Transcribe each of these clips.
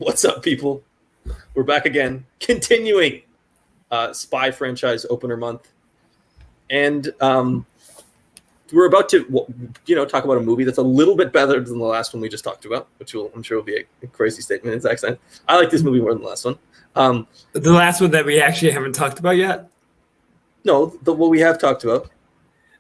What's up, people? We're back again, continuing Spy franchise opener month, and we're about to, talk about a movie that's a little bit better than the last one we just talked about, which I'm sure will be a crazy statement in Zack's. I like this movie more than the last one. The last one that we actually haven't talked about yet? No, what we have talked about.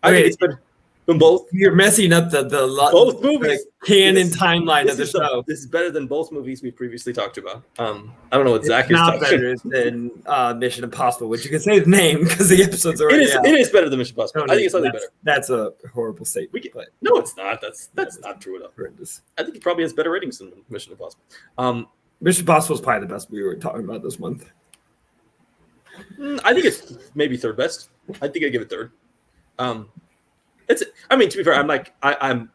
I think it's better than both. You're messing up both movies. The canon timeline of the show. This is better than both movies we previously talked about. I don't know what Zack is not talking better than Mission Impossible, which you can say the name because the episode's already out. It is better than Mission Impossible. I think it's slightly better. That's a horrible statement. No, it's not. That's not true at all. Horrendous. I think it probably has better ratings than Mission Impossible. Mission Impossible is probably the best we were talking about this month. I think it's maybe third best. I think I give it third. To be fair, I'm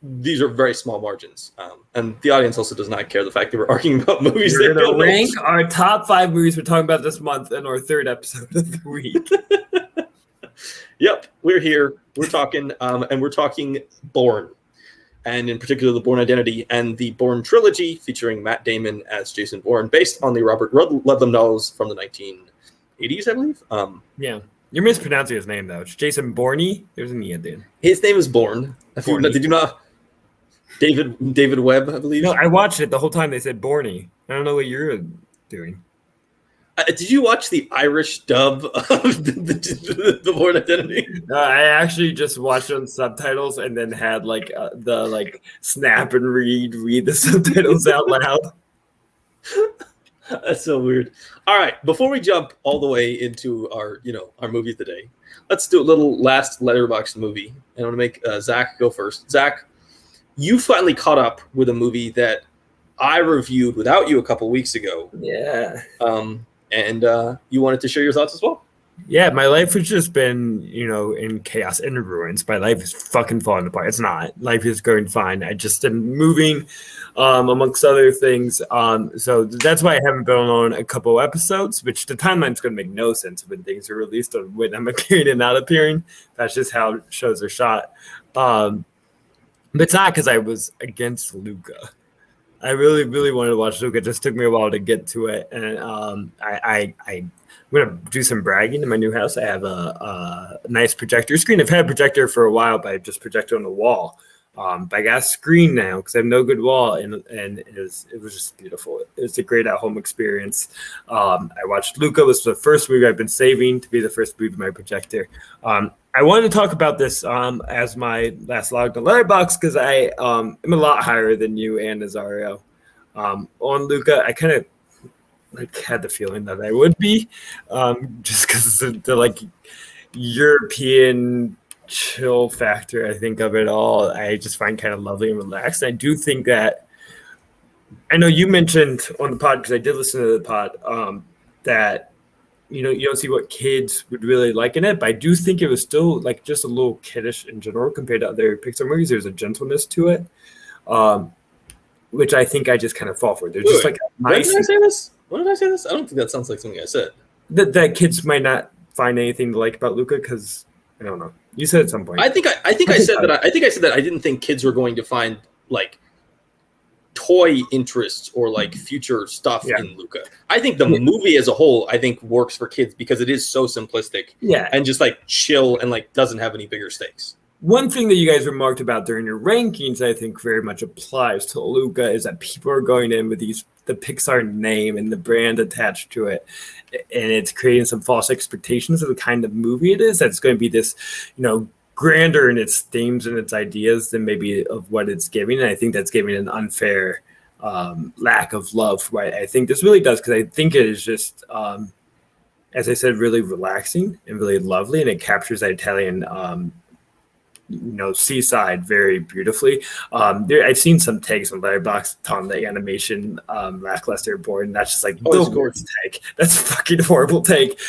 these are very small margins, and the audience also does not care the fact that we're arguing about movies. We're going to rank our top 5 movies we're talking about this month in our third episode of the week. Yep, we're here. We're talking, and we're talking Bourne, and in particular the Bourne Identity and the Bourne trilogy featuring Matt Damon as Jason Bourne, based on the Robert Ludlum novels from the 1980s, I believe. Yeah. You're mispronouncing his name, though. It's Jason Bourne. There's an E at the end. His name is Bourne. Did you not? David Webb, I believe. No, I watched it the whole time. They said Bourne. I don't know what you're doing. Did you watch the Irish dub of the Bourne Identity? I actually just watched on subtitles and then had the snap and read the subtitles out loud. That's so weird. All right, before we jump all the way into our movie today, let's do a little last Letterboxd movie. And I want to make Zack go first. Zack, you finally caught up with a movie that I reviewed without you a couple weeks ago. Yeah. And you wanted to share your thoughts as well. Yeah, my life has just been, in chaos and ruins. My life is fucking falling apart. It's not. Life is going fine. I just am moving, amongst other things. So that's why I haven't been on a couple episodes, which the timeline's going to make no sense when things are released or when I'm appearing and not appearing. That's just how shows are shot. But it's not because I was against Luca. I really, really wanted to watch Luca. It just took me a while to get to it. And I'm going to do some bragging in my new house. I have a nice projector screen. I've had a projector for a while, but I just projected on the wall. But I got a screen now because I have no good wall, and it was just beautiful. It's a great at-home experience. I watched Luca. It was the first movie I've been saving to be the first movie of my projector. I wanted to talk about this as my last log on Letterboxd because I am a lot higher than you and Nazario. On Luca, I kind of had the feeling that I would be, just because the European chill factor, I think, of it all. I just find kind of lovely and relaxed. I do think that I know you mentioned on the pod, because I did listen to the pod, that you don't see what kids would really like in it, but I do think it was still just a little kiddish in general compared to other Pixar movies. There's a gentleness to it, which I think I just kind of fall for. There's just a nice. When did I say this? When did I say this? I don't think that sounds like something I said. That kids might not find anything to like about Luca because I don't know. You said at some point. I think I said that I didn't think kids were going to find toy interests or future stuff in Luca. I think the movie as a whole, works for kids because it is so simplistic. Yeah. And just chill and doesn't have any bigger stakes. One thing that you guys remarked about during your rankings, I think very much applies to Luca, is that people are going in with the Pixar name and the brand attached to it. And it's creating some false expectations of the kind of movie it is. That's going to be this, grander in its themes and its ideas than maybe of what it's giving. And I think that's giving an unfair lack of love. Right? I think this really does, because I think it is just, as I said, really relaxing and really lovely. And it captures that Italian seaside very beautifully. I've seen some takes on Letterboxd on the animation lackluster board, and that's just the worst take. That's a fucking horrible take,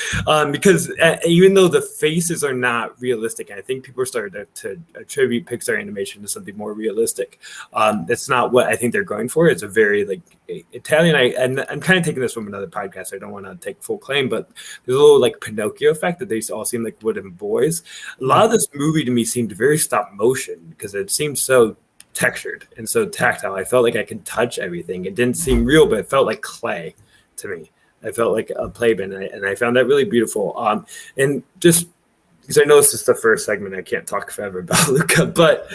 because even though the faces are not realistic, I think people are starting to attribute Pixar animation to something more realistic. That's not what I think they're going for. It's a very Italian. I'm kind of taking this from another podcast, so I don't want to take full claim, but there's a little Pinocchio effect that they all seem like wooden boys. A lot of this movie to me seemed very stop motion because it seems so textured and so tactile. I felt like I could touch everything. It didn't seem real, but it felt like clay to me. I felt like a playpen, and I found that really beautiful. And just because I know this is the first segment, I can't talk forever about Luca, but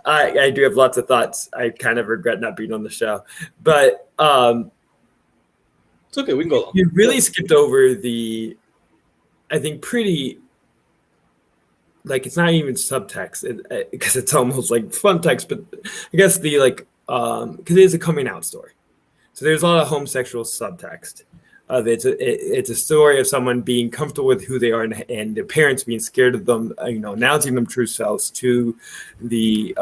I do have lots of thoughts. I kind of regret not being on the show, but it's okay. We can go along. You really skipped over the, I think, pretty, like, it's not even subtext because it's almost like fun text, but I guess the because it is a coming out story, so there's a lot of homosexual subtext. It's a story of someone being comfortable with who they are and their parents being scared of them, announcing them true selves to the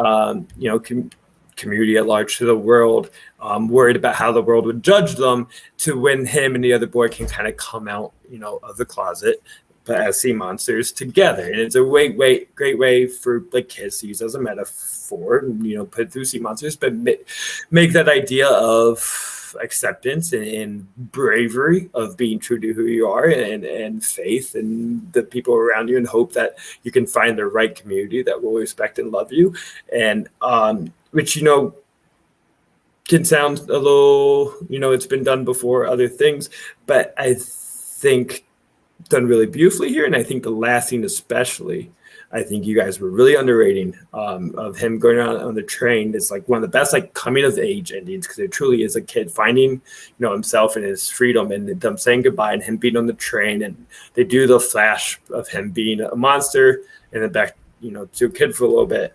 community at large, to the world, worried about how the world would judge them, to when him and the other boy can kind of come out, of the closet, but as sea monsters together. And it's a great way for like kids to use as a metaphor, put it through sea monsters, but make that idea of acceptance and bravery of being true to who you are, and faith and the people around you, and hope that you can find the right community that will respect and love you. And which can sound a little, it's been done before, other things, but I think done really beautifully here. And I think the last scene especially, I think you guys were really underrating of him going around on the train. It's like one of the best coming of age endings, because it truly is a kid finding himself and his freedom, and them saying goodbye and him being on the train. And they do the flash of him being a monster and then back to a kid for a little bit.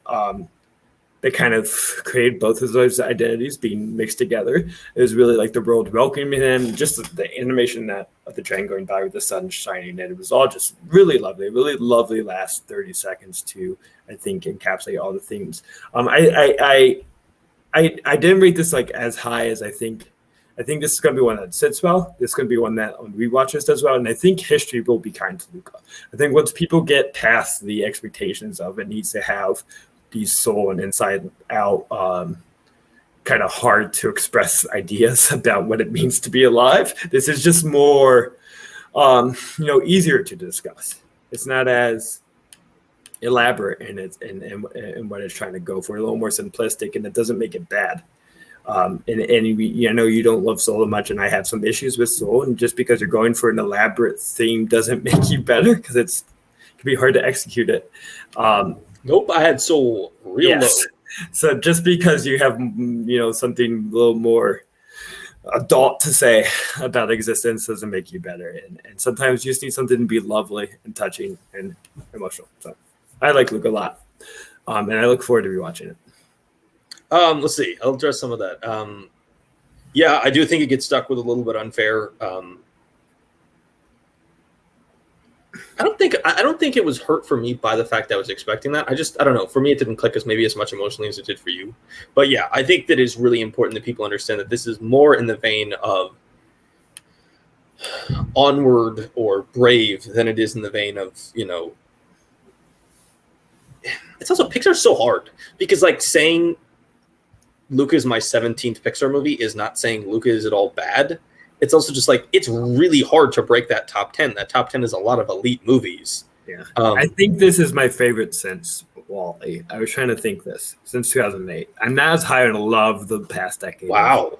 They kind of created both of those identities being mixed together. It was really like the world welcoming him, just the animation of the train going by with the sun shining, and it was all just really lovely last 30 seconds to, I think, encapsulate all the themes. I didn't rate this as high as I think. I think this is going to be one that sits well. This is going to be one that on rewatches does well. And I think history will be kind to Luca. I think once people get past the expectations of it needs to have these soul and inside out kind of hard to express ideas about what it means to be alive. This is just more, easier to discuss. It's not as elaborate in what it's trying to go for, a little more simplistic, and it doesn't make it bad. And you don't love Soul much, and I have some issues with Soul, and just because you're going for an elaborate theme doesn't make you better, because it can be hard to execute it. Nope, I had Soul real low. So just because you have, something a little more adult to say about existence doesn't make you better. And sometimes you just need something to be lovely and touching and emotional. So I like Luke a lot. And I look forward to rewatching it. Let's see. I'll address some of that. Yeah, I do think it gets stuck with a little bit unfair. I don't think it was hurt for me by the fact that I was expecting that. I don't know. For me, it didn't click as much emotionally as it did for you. But yeah, I think that it's really important that people understand that this is more in the vein of Onward or Brave than it is in the vein of, it's also, Pixar's so hard, because saying Luca is my 17th Pixar movie is not saying Luca is at all bad. It's also just it's really hard to break that top 10. That top 10 is a lot of elite movies. Yeah. I think this is my favorite since Wall-E. I was trying to think this since 2008. I'm not as high on Love the past decade. Wow.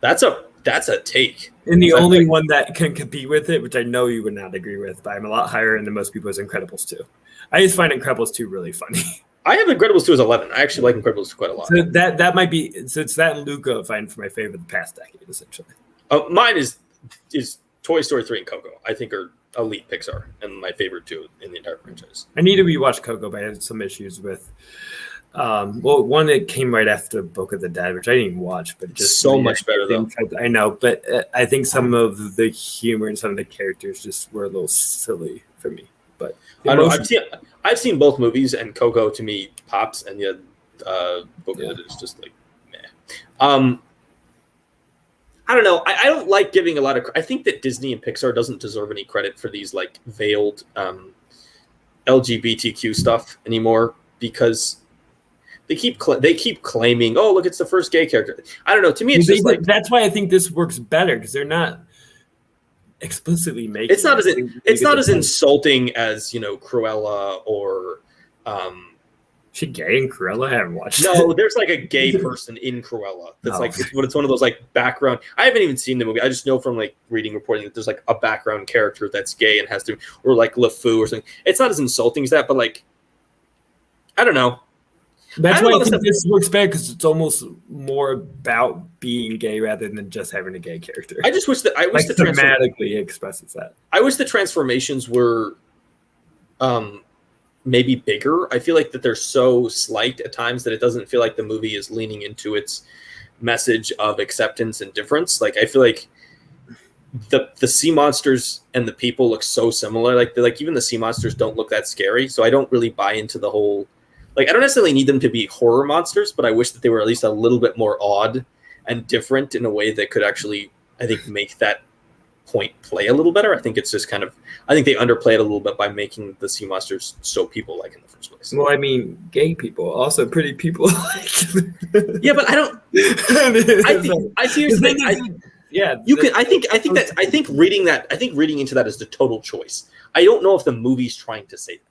That's a take. And the only one that can compete with it, which I know you would not agree with, but I'm a lot higher than most people, is Incredibles 2. I just find Incredibles 2 really funny. I have Incredibles 2 as 11. I actually like Incredibles 2 quite a lot. So that might be, so it's that and Luca I find for my favorite the past decade, essentially. Mine is Toy Story 3 and Coco. I think are elite Pixar and my favorite two in the entire franchise. I need to rewatch Coco, but I had some issues with. One that came right after Book of the Dead, which I didn't even watch, but just so much better though. I know, but I think some of the humor and some of the characters just were a little silly for me. But I know I've seen both movies, and Coco to me pops, and yet Book of the Dead is just meh. I don't know. I don't like giving a lot of. I think that Disney and Pixar doesn't deserve any credit for these veiled LGBTQ stuff anymore, because they keep claiming, oh, look, it's the first gay character. I don't know. To me, it's just that's why I think this works better, because they're not explicitly making. It's not as insulting as Cruella or She gay in Cruella? I haven't watched No, it. there's like a gay person in Cruella. That's Oh. like it's one of those like background. I haven't even seen the movie. I just know from like reading reporting that there's like a background character that's gay and has to, or like LeFou or something. It's not as insulting as that, but like, I don't know. That's I why I love think stuff- this works better because it's almost more about being gay rather than just having a gay character. I just wish that like thematically expresses that. I wish the transformations were maybe bigger. I feel like that they're so slight at times that it doesn't feel like the movie is leaning into its message of acceptance and difference. Like I feel like the sea monsters and the people look so similar. Like even the sea monsters don't look that scary. So I don't really buy into the whole. Like I don't necessarily need them to be horror monsters, but I wish that they were at least a little bit more odd and different in a way that could actually, I think, make that point play a little better. I think it's just kind of, I think they underplay it a little bit by making the sea monsters so people-like in the first place. Well, I mean, gay people, also pretty people. Yeah, but I don't. I seriously think. Yeah, you can. I think reading into that is the total choice. I don't know if the movie's trying to say that.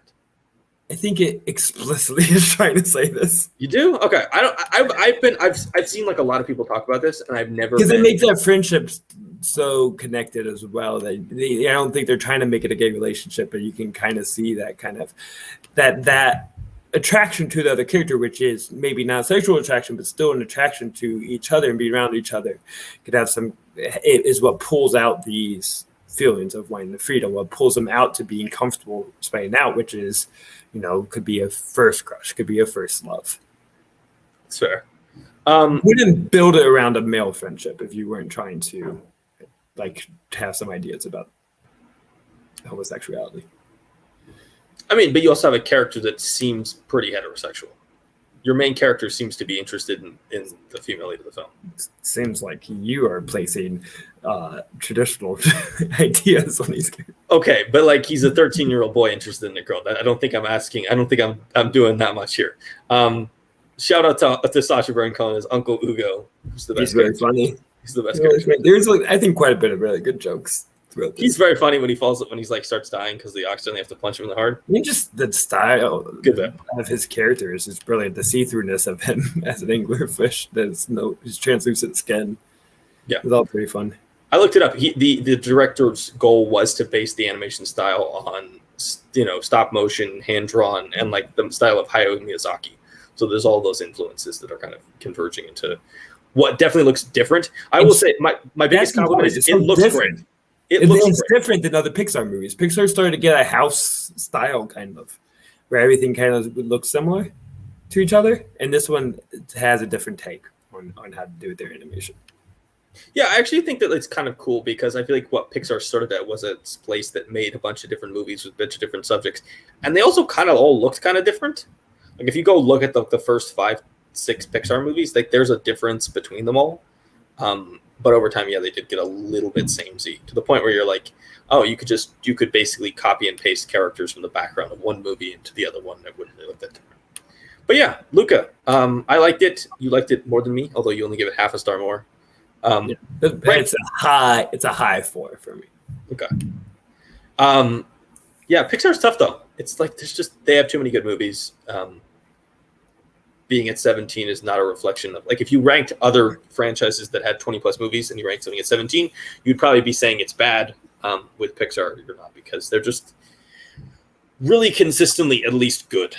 I think it explicitly is trying to say this. You do? Okay. I've seen like a lot of people talk about this, and I've never, because it makes that friendship so connected as well that I don't think they're trying to make it a gay relationship, but you can kind of see that kind of that attraction to the other character, which is maybe not sexual attraction, but still an attraction to each other and being around each other. Could have some. It is what pulls out these feelings of wanting the freedom. What pulls them out to being comfortable spying out, which is, could be a first crush, could be a first love. It's fair. Wouldn't build it around a male friendship if you weren't trying to, like, have some ideas about homosexuality. I mean, but you also have a character that seems pretty heterosexual. Your main character seems to be interested in the female lead of the film. Seems like you are placing traditional ideas on these characters. Okay, but like he's a 13-year-old boy interested in a girl. I don't think I'm doing that much here. Shout out to Sacha Baron Cohen as Uncle Ugo. Who's the best. He's very funny. He's the best character. There's I think quite a bit of really good jokes throughout this. He's very funny when he's like starts dying because the oxygen, they have to punch him in the heart. I mean, just the style Good of his character is just brilliant. The see-throughness of him as an anglerfish, his translucent skin. Yeah, it's all pretty fun. I looked it up. The director's goal was to base the animation style on stop motion, hand drawn, and like the style of Hayao Miyazaki. So there's all those influences that are kind of converging into what definitely looks different. I will say my biggest compliment is it looks great. It's different than other Pixar movies. Pixar started to get a house style kind of, where everything kind of looks similar to each other, and this one has a different take on how to do their animation. Yeah, I actually think that it's kind of cool because I feel like what Pixar started at was a place that made a bunch of different movies with a bunch of different subjects, and they also kind of all looked kind of different. Like if you go look at the first 5-6 Pixar movies, like there's a difference between them all. But over time, yeah, they did get a little bit samey to the point where you're like, oh, you could basically copy and paste characters from the background of one movie into the other one that wouldn't really look that different. But yeah, Luca, I liked it. You liked it more than me, although you only give it half a star more. Right. It's a high 4 for me. Okay. Yeah, Pixar's tough though. It's like they have too many good movies. Being at 17 is not a reflection of, like, if you ranked other franchises that had 20 plus movies and you ranked something at 17, you'd probably be saying it's bad. With Pixar, you're not, because they're just really consistently at least good,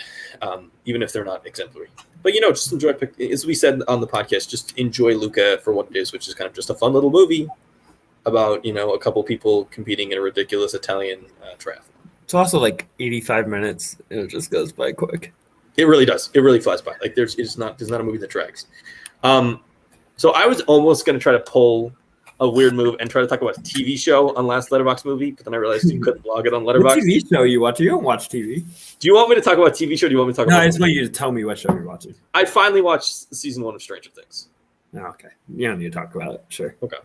even if they're not exemplary. But just enjoy. As we said on the podcast, just enjoy Luca for what it is, which is kind of just a fun little movie about a couple people competing in a ridiculous Italian triathlon. It's also like 85 minutes, and it just goes by quick. It really does. It really flies by. Like there's not a movie that drags. So I was almost going to try to pull a weird move and try to talk about a TV show on last Letterboxd movie, but then I realized you couldn't blog it on Letterboxd. What TV show you watch? You don't watch TV. Do you want me to talk about TV show? Or do you want me to talk about? No, I just want you to tell me what show you're watching. I finally watched season 1 of Stranger Things. Oh, okay, you don't need to talk about it. Sure. Okay.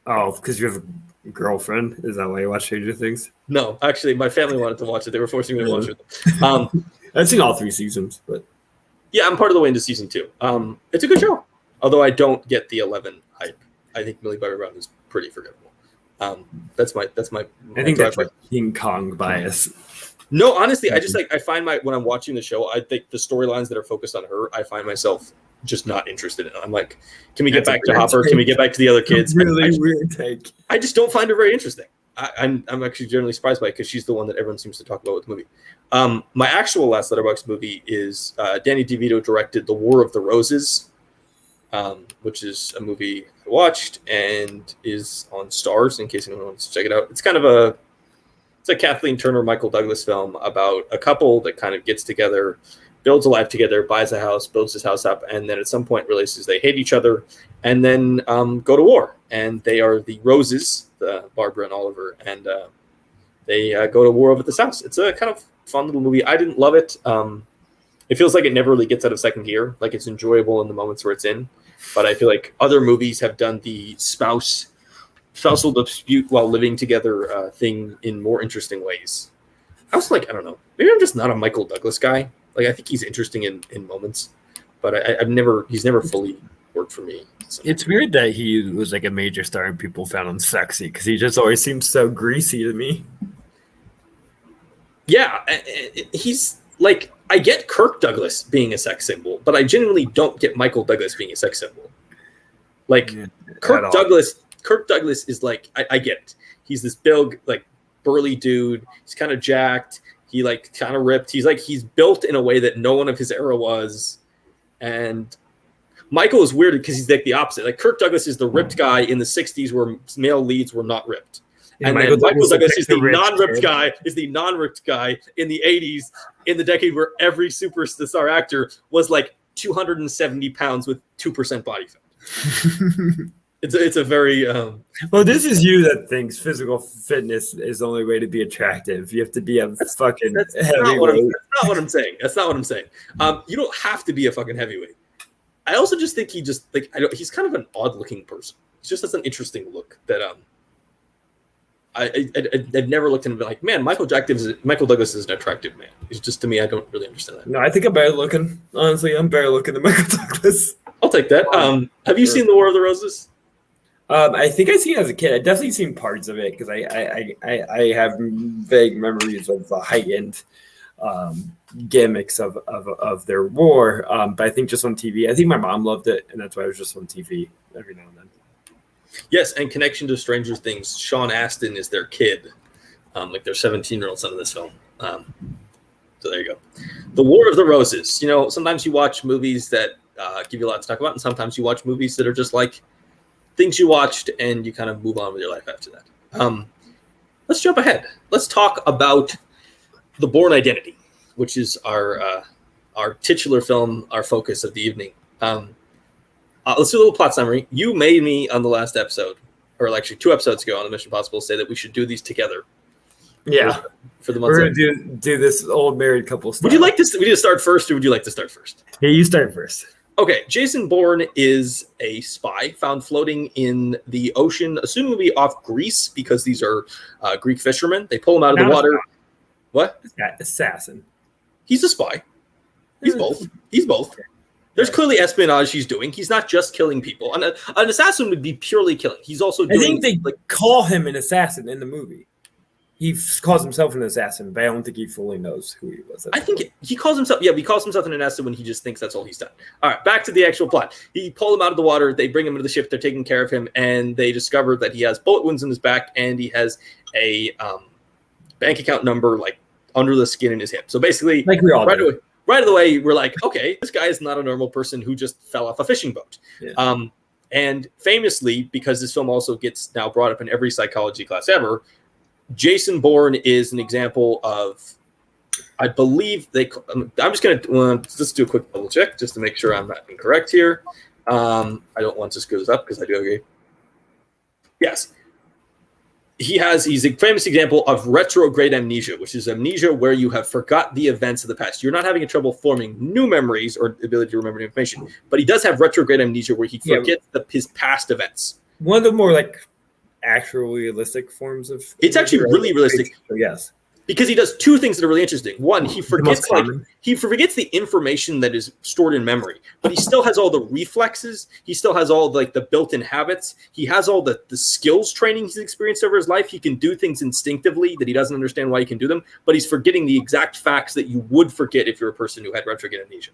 Because you have a girlfriend. Is that why you watch Stranger Things? No, actually, my family wanted to watch it. They were forcing me to watch it. I've seen all 3 seasons, but yeah, I'm part of the way into season 2. It's a good show, although I don't get the 11 hype. I think Millie Bobby Brown is pretty forgettable. That's my I think that's like King Kong bias. No, honestly, I just I find when I'm watching the show, I think the storylines that are focused on her, I find myself just not interested in. I'm like, can we get back to Hopper? Can we get back to the other kids? Really weird take. I just don't find her very interesting. I'm actually generally surprised by it because she's the one that everyone seems to talk about with the movie. My actual last Letterboxd movie is Danny DeVito directed The War of the Roses, which is a movie I watched and is on Stars in case anyone wants to check it out. It's kind of it's a Kathleen Turner, Michael Douglas film about a couple that kind of gets together, builds a life together, buys a house, builds his house up, and then at some point realizes they hate each other, and then go to war. And they are the Roses, Barbara and Oliver, and they go to war over this house. It's a kind of fun little movie. I didn't love it. It feels like it never really gets out of second gear. Like it's enjoyable in the moments where it's in, but I feel like other movies have done the spousal dispute while living together thing in more interesting ways. I was like, I don't know. Maybe I'm just not a Michael Douglas guy. Like I think he's interesting in moments, but he's never fully worked for me. So. It's weird that he was like a major star and people found him sexy because he just always seems so greasy to me. Yeah, he's like, I get Kirk Douglas being a sex symbol, but I genuinely don't get Michael Douglas being a sex symbol. Like Kirk Douglas is like, I get it. He's this big, like burly dude. He's kind of jacked. He like kind of ripped. He's built in a way that no one of his era was. And Michael is weird because he's like the opposite. Like Kirk Douglas is the ripped guy in the 60s where male leads were not ripped. And Michael Douglas is the non-ripped guy in the 80s, in the decade where every superstar actor was like 270 pounds with 2% body fat. It's a very well, this is you that thinks physical fitness is the only way to be attractive. You have to be a fucking heavyweight. That's not what I'm saying. You don't have to be a fucking heavyweight. I also just think he's kind of an odd looking person. He just has an interesting look that I've never looked at him and been like, man, Michael Douglas is an attractive man. He's just, to me, I don't really understand that. No, I think I'm better looking. Honestly, I'm better looking than Michael Douglas. I'll take that. Have you seen The War of the Roses? I think I seen it as a kid. I definitely seen parts of it because I have vague memories of the heightened gimmicks of their war. But I think just on TV. I think my mom loved it, and that's why it was just on TV every now and then. Yes, and connection to Stranger Things. Sean Astin is their kid, like their 17-year-old son in this film. So there you go. The War of the Roses. You know, sometimes you watch movies that give you a lot to talk about, and sometimes you watch movies that are just like things you watched and you kind of move on with your life after that. Let's jump ahead. Let's talk about the Bourne Identity, which is our titular film, our focus of the evening. Let's do a little plot summary. You made me on the last episode, or actually 2 episodes ago on the Mission Possible, say that we should do these together. Yeah. For the month. We're going to do this old married couple stuff. Would you like to start first, or would you like to start first? Yeah, you start first. Okay, Jason Bourne is a spy found floating in the ocean, assuming to be off Greece, because these are Greek fishermen. They pull him out of the water. What? Assassin. He's a spy. He's both. There's clearly espionage he's doing. He's not just killing people. An assassin would be purely killing. He's also doing... I think they call him an assassin in the movie. He calls himself an assassin, but I don't think he fully knows who he was. I think he calls himself an assassin when he just thinks that's all he's done. All right, back to the actual plot. He pulled him out of the water. They bring him into the ship. They're taking care of him, and they discover that he has bullet wounds in his back, and he has a bank account number like under the skin in his hip. So basically, like we all do. Right away, we're like, okay, this guy is not a normal person who just fell off a fishing boat. Yeah. And famously, because this film also gets now brought up in every psychology class ever, Jason Bourne is an example of, I believe I'm just going to just do a quick double check just to make sure I'm not incorrect here. I don't want to screw this up because I do agree. Yes. He's a famous example of retrograde amnesia, which is amnesia where you have forgot the events of the past. You're not having trouble forming new memories or ability to remember new information, but he does have retrograde amnesia where he forgets his past events. One of the more like actual realistic forms of... It's actually really realistic. So yes. because he does two things that are really interesting. One, he forgets the information that is stored in memory, but he still has all the reflexes. He still has all like the built-in habits. He has all the skills training he's experienced over his life. He can do things instinctively that he doesn't understand why he can do them, but he's forgetting the exact facts that you would forget if you're a person who had retrograde amnesia.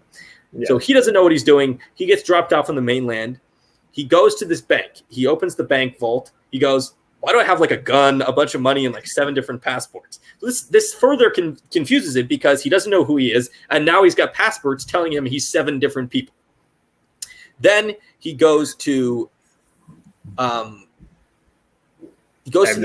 Yeah. So he doesn't know what he's doing. He gets dropped off on the mainland. He goes to this bank. He opens the bank vault. He goes, why do I have like a gun, a bunch of money, and like 7 different passports? This further confuses him because he doesn't know who he is, and now he's got passports telling him he's 7 different people. Then he goes to the U.S.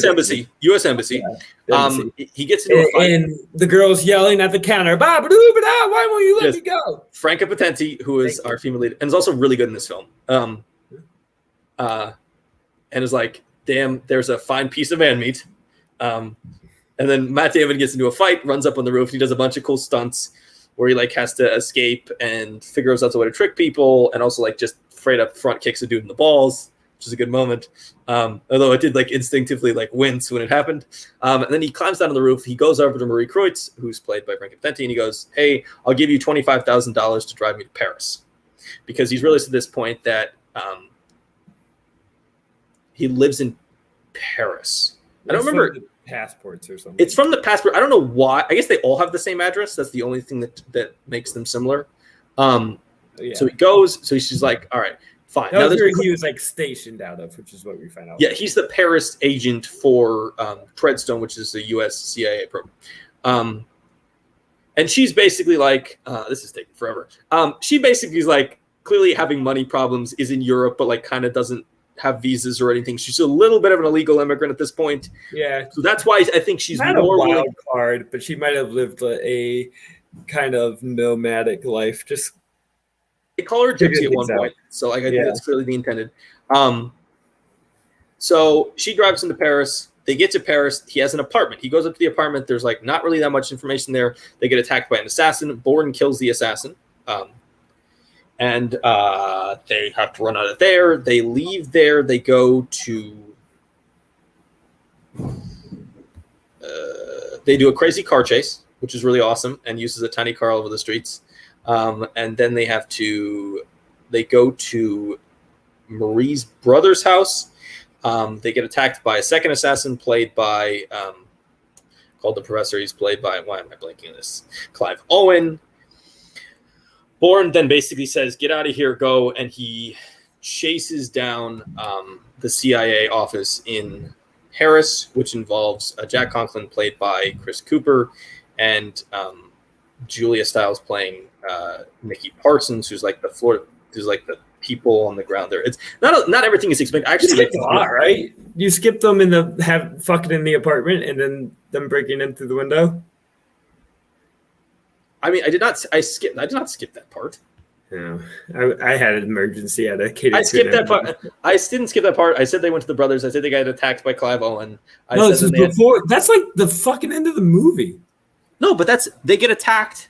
Embassy. U.S. Embassy. Yeah, he gets into a fight, and the girl's yelling at the counter, "Why won't you let me go?" Franca Potenti, who is our female lead, and is also really good in this film. And is like, damn, there's a fine piece of man meat. And then Matt Damon gets into a fight, runs up on the roof. He does a bunch of cool stunts where he like has to escape and figures out a way to trick people, and also like just straight up front kicks a dude in the balls, which is a good moment. Although it did like instinctively like wince when it happened. And then he climbs down on the roof. He goes over to Marie Kreutz, who's played by Franca Potenti, and he goes, "Hey, I'll give you $25,000 to drive me to Paris," because he's realized at this point that he lives in Paris. I don't remember the passports or something. It's from the passport. I don't know why. I guess they all have the same address. That's the only thing that makes them similar. So he goes. So she's like, "All right, fine." That was where he was like stationed out of, which is what we find out. Yeah, he's the Paris agent for Treadstone, which is the U.S. CIA program. And she's basically like, "This is taking forever." She basically is like clearly having money problems. Is in Europe, but like kind of doesn't have visas or anything. She's a little bit of an illegal immigrant at this point. Yeah. So that's why I think she's not more a wild card, but she might have lived a kind of nomadic life. Just they call her gypsy at one point. So like I think that's clearly the intended. So she drives him to Paris. They get to Paris. He has an apartment. He goes up to the apartment. There's like not really that much information there. They get attacked by an assassin. Bourne kills the assassin. And they have to run out of there. They leave there. They go to... they do a crazy car chase, which is really awesome, and uses a tiny car all over the streets. And then they have to... They go to Marie's brother's house. They get attacked by a second assassin played by... called the Professor. He's played by... Why am I blanking on this? Clive Owen. Bourne then basically says, "Get out of here, go," and he chases down the CIA office in Paris, which involves Jack Conklin, played by Chris Cooper, and Julia Stiles playing Nikki Parsons, who's like the people on the ground there. It's not everything is explained. Actually, you skipped a lot, right? You skipped them in the fucking in the apartment, and then them breaking in through the window. I mean, I did not skip that part. No, I had an emergency at a catered. I skipped that part. I didn't skip that part. I said they went to the brothers. I said they got attacked by Clive Owen. No, this is before. That's like the fucking end of the movie. No, but they get attacked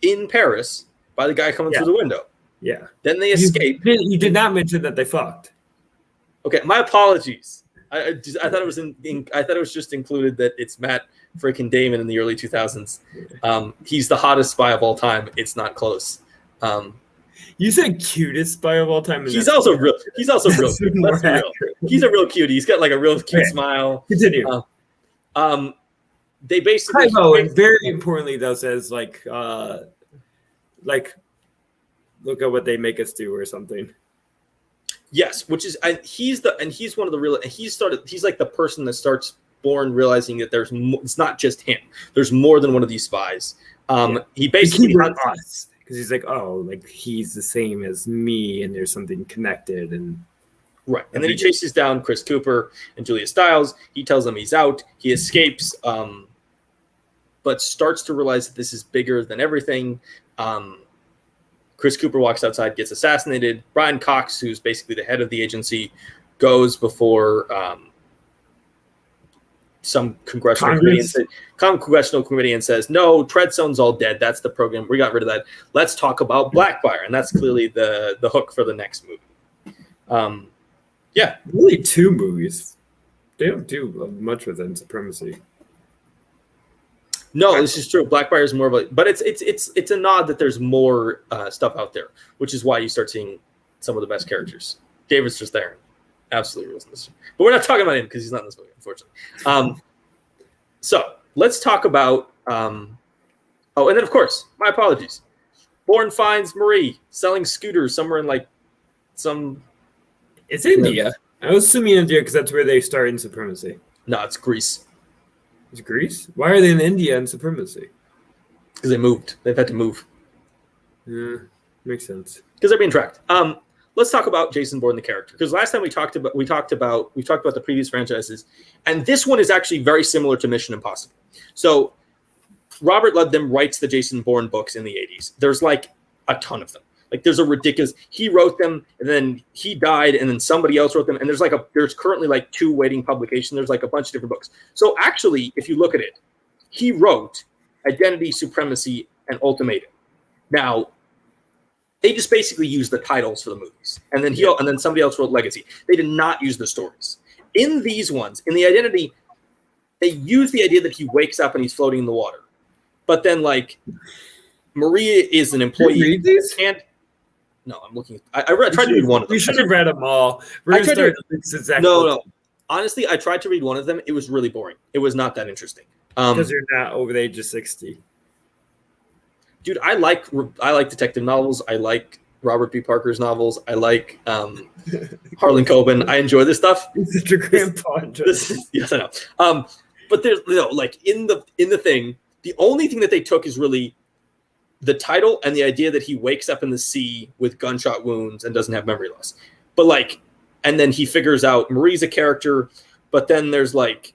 in Paris by the guy coming through the window. Yeah. Then they escape. You did not mention that they fucked. Okay, my apologies. I thought it was I thought it was just included that it's Matt freaking Damon in the early 2000s. He's the hottest spy of all time. It's not close. You said cutest spy of all time. He's also real. He's also real. Let's be real. He's a real cutie. He's got like a real cute smile. Continue. They basically. And very importantly, though, says like, look at what they make us do or something. Yes, which is he's one of the real. He's like the person that starts Bourne realizing that it's not just him. There's more than one of these spies. He basically us because he's like, oh, like he's the same as me, and there's something connected, and right. And then he chases down Chris Cooper and Julia Stiles. He tells them he's out. He escapes, but starts to realize that this is bigger than everything. Chris Cooper walks outside, gets assassinated. Brian Cox, who's basically the head of the agency, goes before some congressional committee and says, "No, Treadstone's all dead. That's the program. We got rid of that. Let's talk about Blackfire." And that's clearly the hook for the next movie. Really 2 movies. They don't do much within Supremacy. No, this is true. Blackbriar is more of a, but it's a nod that there's more stuff out there, which is why you start seeing some of the best characters. David's just there, absolutely wasn't this, but we're not talking about him because he's not in this movie, unfortunately. So let's talk about. Oh, and then of course, my apologies. Bourne finds Marie selling scooters somewhere in like some. It's India. I was assuming India because that's where they start in Supremacy. No, it's Greece. It's Greece? Why are they in India in Supremacy? Because they moved. They've had to move. Yeah, makes sense. Because they're being tracked. Let's talk about Jason Bourne, the character. Because last time we talked about the previous franchises, and this one is actually very similar to Mission Impossible. So Robert Ludlum writes the Jason Bourne books in the 80s. There's like a ton of them. Like there's a ridiculous. He wrote them, and then he died, and then somebody else wrote them. And there's currently like 2 waiting publications. There's like a bunch of different books. So actually, if you look at it, he wrote Identity, Supremacy, and Ultimatum. Now, they just basically used the titles for the movies, and then somebody else wrote Legacy. They did not use the stories. In these ones, in the Identity, they use the idea that he wakes up and he's floating in the water, but then like Maria is an employee. You read these? No, I'm looking. I tried to read one of them. You should have read them all. No. Honestly, I tried to read one of them. It was really boring. It was not that interesting. Because you're not over the age of 60. Dude, I like detective novels. I like Robert B. Parker's novels. I like Harlan Coben. I enjoy this stuff. It's your grandpa. Yes, I know. But there's like in the thing, the only thing that they took is really the title and the idea that he wakes up in the sea with gunshot wounds and doesn't have memory loss. But like, and then he figures out Marie's a character, but then there's like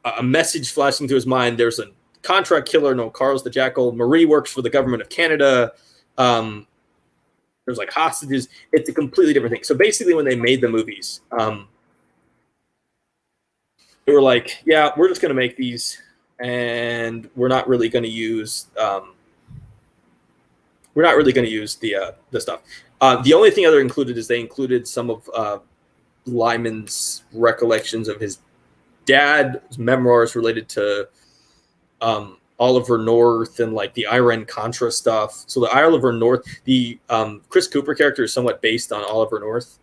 a message flashing through his mind. There's a contract killer. No, Carl's the Jackal. Marie works for the government of Canada. There's like hostages. It's a completely different thing. So basically when they made the movies, they were like, yeah, we're just going to make these and we're not really going to use, the stuff. The only thing other included is they included some of Lyman's recollections of his dad's memoirs related to Oliver North and like the Iran-Contra stuff. So the Oliver North, the Chris Cooper character is somewhat based on Oliver North.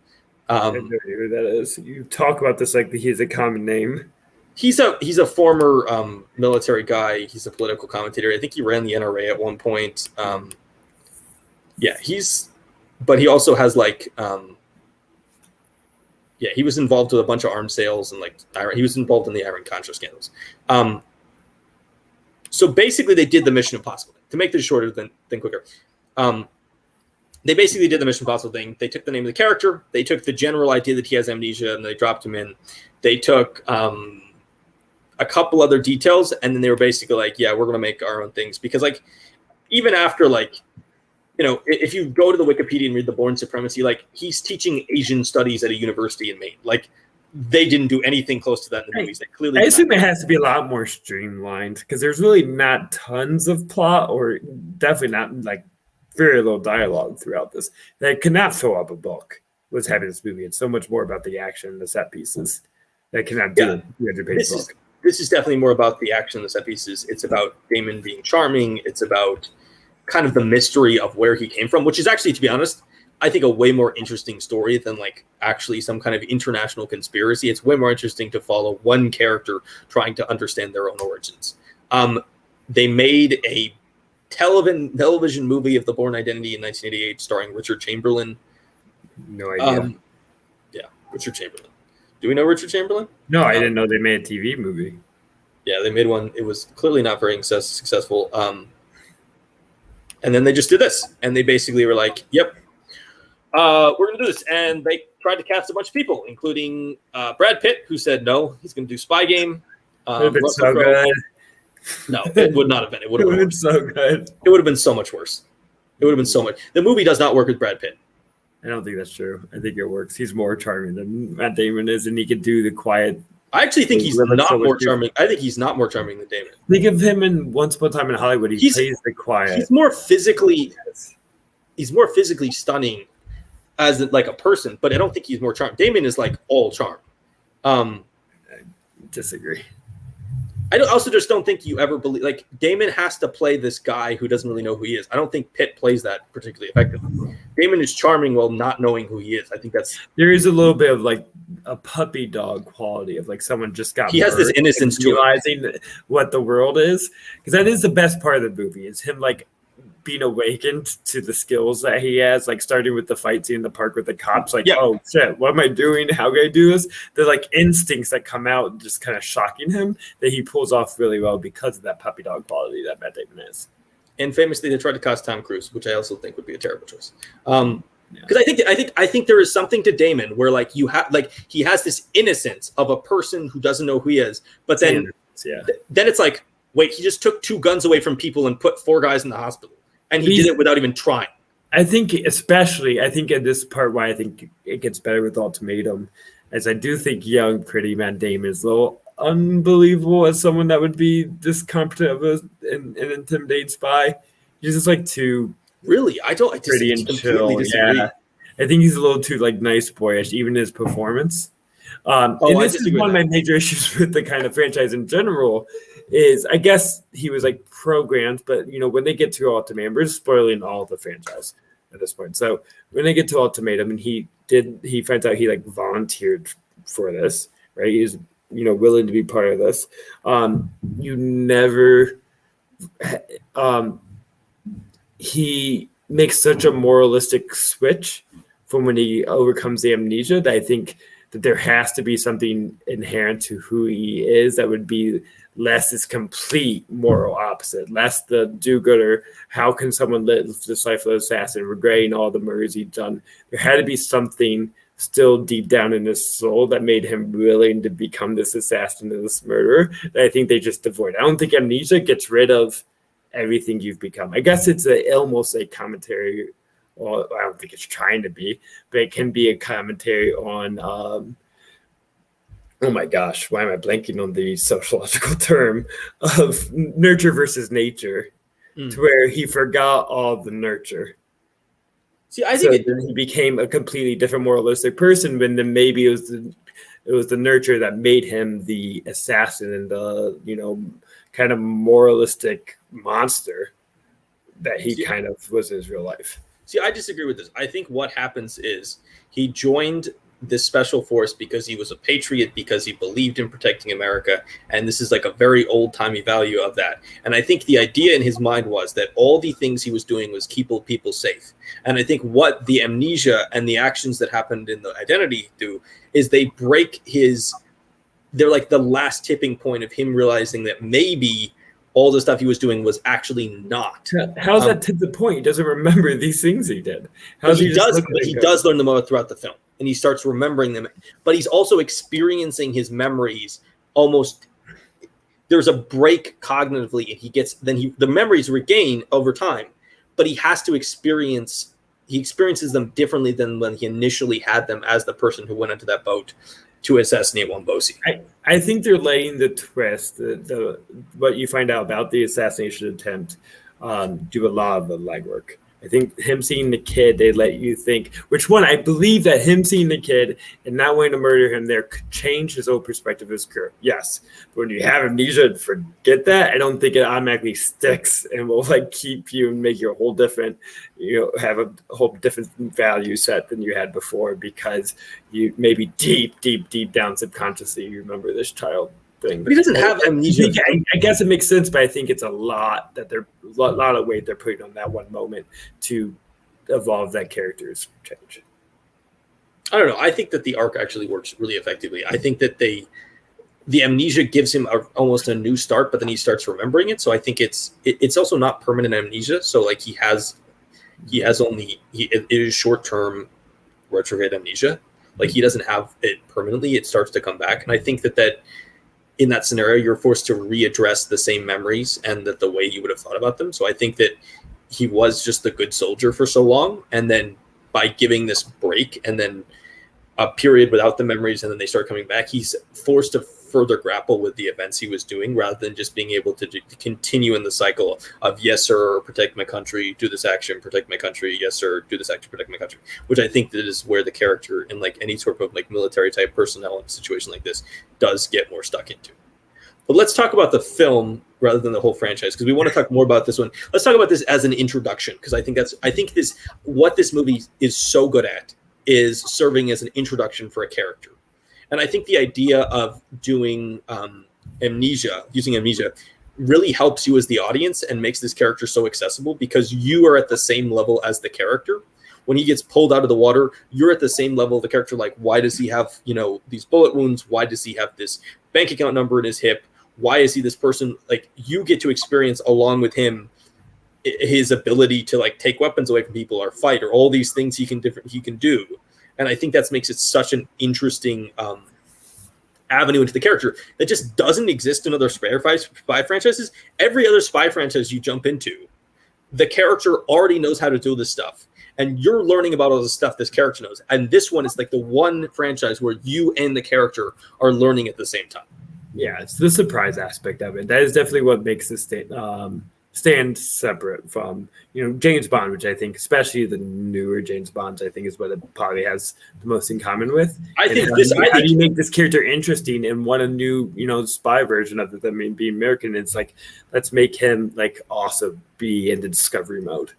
I don't know who that is. You talk about this like he's a common name. He's a former military guy. He's a political commentator. I think he ran the NRA at one point. But he also has like, he was involved with a bunch of arms sales and like he was involved in the Iran-Contra scandals. So basically, they did the Mission Impossible thing. To make this shorter than quicker. They basically did the Mission Impossible thing. They took the name of the character. They took the general idea that he has amnesia, and they dropped him in. They took a couple other details, and then they were basically like, yeah, we're going to make our own things. Because like, even after like, you know, if you go to the Wikipedia and read the Bourne Supremacy, like he's teaching Asian studies at a university in Maine. Like they didn't do anything close to that in the movies. They clearly I assume it has to be a lot more streamlined because there's really not tons of plot or definitely not like very little dialogue throughout this. That could not fill up a book was having this movie. It's so much more about the action, the set pieces that cannot do a 300-page book. This is definitely more about the action, the set pieces. It's about Damon being charming. It's about kind of the mystery of where he came from, which is actually, to be honest, I think a way more interesting story than like actually some kind of international conspiracy. It's way more interesting to follow one character trying to understand their own origins. They made a television movie of the Bourne Identity in 1988 starring Richard Chamberlain. No idea. Richard Chamberlain. Do we know Richard Chamberlain? No, I didn't know they made a TV movie. Yeah, they made one. It was clearly not very successful. And then they just did this. And they basically were like, yep, we're going to do this. And they tried to cast a bunch of people, including Brad Pitt, who said no, he's going to do Spy Game. It would have been so good. No, it would not have been. It would have been so good. It would have been so much worse. It would have been so much. The movie does not work with Brad Pitt. I don't think that's true. I think it works. He's more charming than Matt Damon is, and he can do the quiet. I actually think he's not more charming. I think he's not more charming than Damon. Think of him in Once Upon a Time in Hollywood. He plays the quiet. He's more physically stunning as like a person, but I don't think he's more charming. Damon is like all charm. disagree. also just don't think you ever believe, like, Damon has to play this guy who doesn't really know who he is. I don't think Pitt plays that particularly effectively. Damon is charming while not knowing who he is. I think there is a little bit of like a puppy dog quality of like someone just got. He has this innocence to realizing what the world is, because that is the best part of the movie, is him like being awakened to the skills that he has, like starting with the fight scene in the park with the cops, like, oh shit, what am I doing? How can I do this? The like instincts that come out just kind of shocking him that he pulls off really well because of that puppy dog quality that Matt Damon is. And famously, they tried to cast Tom Cruise, which I also think would be a terrible choice. Because I think there is something to Damon where like you have like he has this innocence of a person who doesn't know who he is, but then then it's like, wait, he just took 2 guns away from people and put 4 guys in the hospital. And he did it without even trying. I think in this part why I think it gets better with Ultimatum, as I do think young, pretty Matt Damon is a little unbelievable as someone that would be this competent of an intimidating spy. He's just like too really. I pretty and chill. Disagree. Yeah, I think he's a little too like nice boyish, even in his performance. And this is one of my major issues with the kind of franchise in general. Is I guess he was like programmed, but when they get to Ultimatum, we're spoiling all the franchise at this point. So when they get to Ultimatum, and he finds out he like volunteered for this, right? He's willing to be part of this. He makes such a moralistic switch from when he overcomes the amnesia that I think that there has to be something inherent to who he is that would be less his complete moral opposite, less the do-gooder. How can someone live this life of an assassin, regretting all the murders he'd done? There had to be something still deep down in his soul that made him willing to become this assassin and this murderer that I think they just avoid. I don't think amnesia gets rid of everything you've become. I guess it's almost a commentary. Well, I don't think it's trying to be, but it can be a commentary on oh my gosh, why am I blanking on the sociological term of nurture versus nature, to where he forgot all the nurture. See, I think then he became a completely different moralistic person, but then maybe it was the nurture that made him the assassin and the kind of moralistic monster that he kind of was in his real life. See, I disagree with this. I think what happens is he joined this special force because he was a patriot, because he believed in protecting America. And this is like a very old-timey value of that. And I think the idea in his mind was that all the things he was doing was keep people safe. And I think what the amnesia and the actions that happened in the identity do is they break they're like the last tipping point of him realizing that maybe all the stuff he was doing was actually not. How's that to the point? He doesn't remember these things he did. He does learn them all throughout the film, and he starts remembering them. But he's also experiencing his memories almost. There's a break cognitively, and the memories regain over time, but he has to experiences them differently than when he initially had them as the person who went into that boat to assassinate Wombosi. I think they're laying the twist. What you find out about the assassination attempt do a lot of the legwork. I think him seeing the kid, they let you think, which one, I believe that him seeing the kid and not wanting to murder him there could change his whole perspective of his career. Yes. But when you have amnesia and forget that, I don't think it automatically sticks and will like keep you and make you a whole different, have a whole different value set than you had before, because you maybe deep down subconsciously you remember this child thing. But he doesn't have amnesia. I guess it makes sense, but I think it's a lot of weight they're putting on that one moment to evolve that character's change. I don't know. I think that the arc actually works really effectively. I think that the amnesia gives him almost a new start, but then he starts remembering it. So I think it's also not permanent amnesia. So like it is short-term retrograde amnesia. Like he doesn't have it permanently. It starts to come back. And I think that in that scenario, you're forced to readdress the same memories and that the way you would have thought about them. So I think that he was just a good soldier for so long. And then by giving this break and then a period without the memories, and then they start coming back, he's forced to further grapple with the events he was doing, rather than just being able to continue in the cycle of yes sir, protect my country, do this action, protect my country, yes sir, do this action, protect my country, which I think that is where the character in like any sort of like military type personnel in a situation like this does get more stuck into. But let's talk about the film rather than the whole franchise, because we want to talk more about this one. Let's talk about this as an introduction, because I think what this movie is so good at is serving as an introduction for a character. And I think the idea of doing using amnesia, really helps you as the audience and makes this character so accessible, because you are at the same level as the character. When he gets pulled out of the water, you're at the same level of the character. Like, why does he have, these bullet wounds? Why does he have this bank account number in his hip? Why is he this person? Like, you get to experience along with him his ability to like take weapons away from people or fight or all these things he can do. And I think that makes it such an interesting avenue into the character that just doesn't exist in other spy franchises. Every other spy franchise you jump into, the character already knows how to do this stuff, and you're learning about all the stuff this character knows. And this one is like the one franchise where you and the character are learning at the same time. Yeah, it's the surprise aspect of it. That is definitely what makes this stand separate from James Bond, which I think, especially the newer James Bonds, I think is what it probably has the most in common with. How do you make this character interesting and want a new spy version of it than being American? It's like, let's make him like also be in the discovery mode.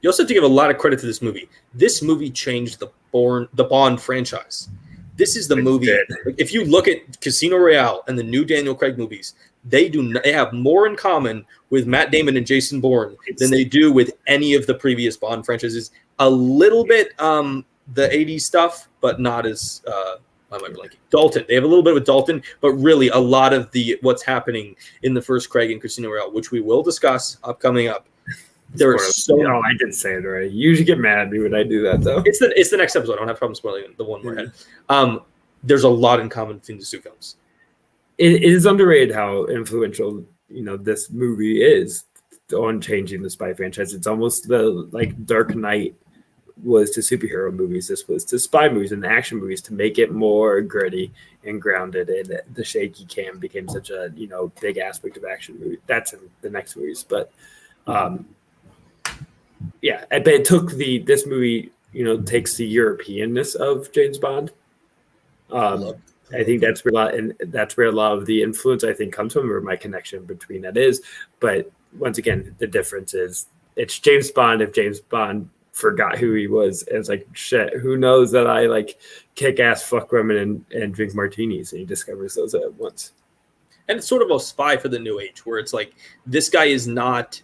You also have to give a lot of credit to this movie. This movie changed the Bond franchise. This is the movie. If you look at Casino Royale and the new Daniel Craig movies, they have more in common with Matt Damon and Jason Bourne than they do with any of the previous Bond franchises. A little bit the 80s stuff, but not as Dalton. They have a little bit with Dalton, but really a lot of what's happening in the first Craig and Casino Royale, which we will discuss coming up. There are Oh, I did say it already. You usually get mad at me when I do that, though. It's the next episode. I don't have problem spoiling the one more ahead. There's a lot in common between the two films. It is underrated how influential this movie is on changing the spy franchise. It's almost like Dark Knight was to superhero movies. This was to spy movies and action movies, to make it more gritty and grounded. And the shaky cam became such a big aspect of action movie. That's in the next movies, but. Yeah, but it took this movie, takes the Europeanness of James Bond. I think that's where a lot of the influence I think comes from, or my connection between that is. But once again, the difference is it's James Bond. If James Bond forgot who he was, and it's like, shit, who knows that I like kick ass, fuck women, and drink martinis, and he discovers those at once. And it's sort of a spy for the new age, where it's like, this guy is not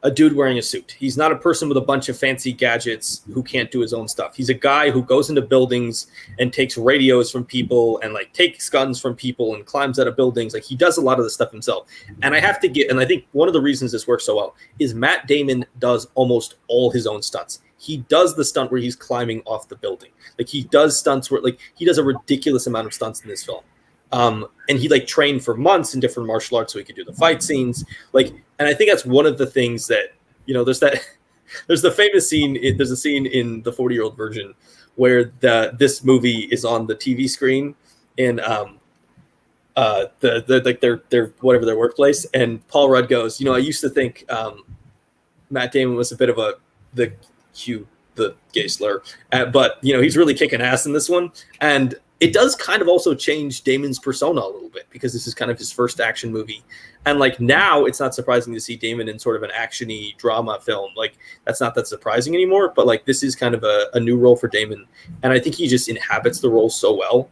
a dude wearing a suit. He's not a person with a bunch of fancy gadgets who can't do his own stuff. He's a guy who goes into buildings and takes radios from people and like takes guns from people and climbs out of buildings. Like, he does a lot of the stuff himself. And I think one of the reasons this works so well is Matt Damon does almost all his own stunts. He does the stunt where he's climbing off the building. Like, he does stunts where he does a ridiculous amount of stunts in this film. And he trained for months in different martial arts so he could do the fight scenes. And I think that's one of the things that, there's the famous scene. There's a scene in the 40-year-old version where this movie is on the TV screen in their whatever their workplace. And Paul Rudd goes, I used to think Matt Damon was a bit of the gay slur, but he's really kicking ass in this one. And it does kind of also change Damon's persona a little bit, because this is kind of his first action movie. And now it's not surprising to see Damon in sort of an action-y drama film. That's not that surprising anymore, but this is kind of a new role for Damon. And I think he just inhabits the role so well.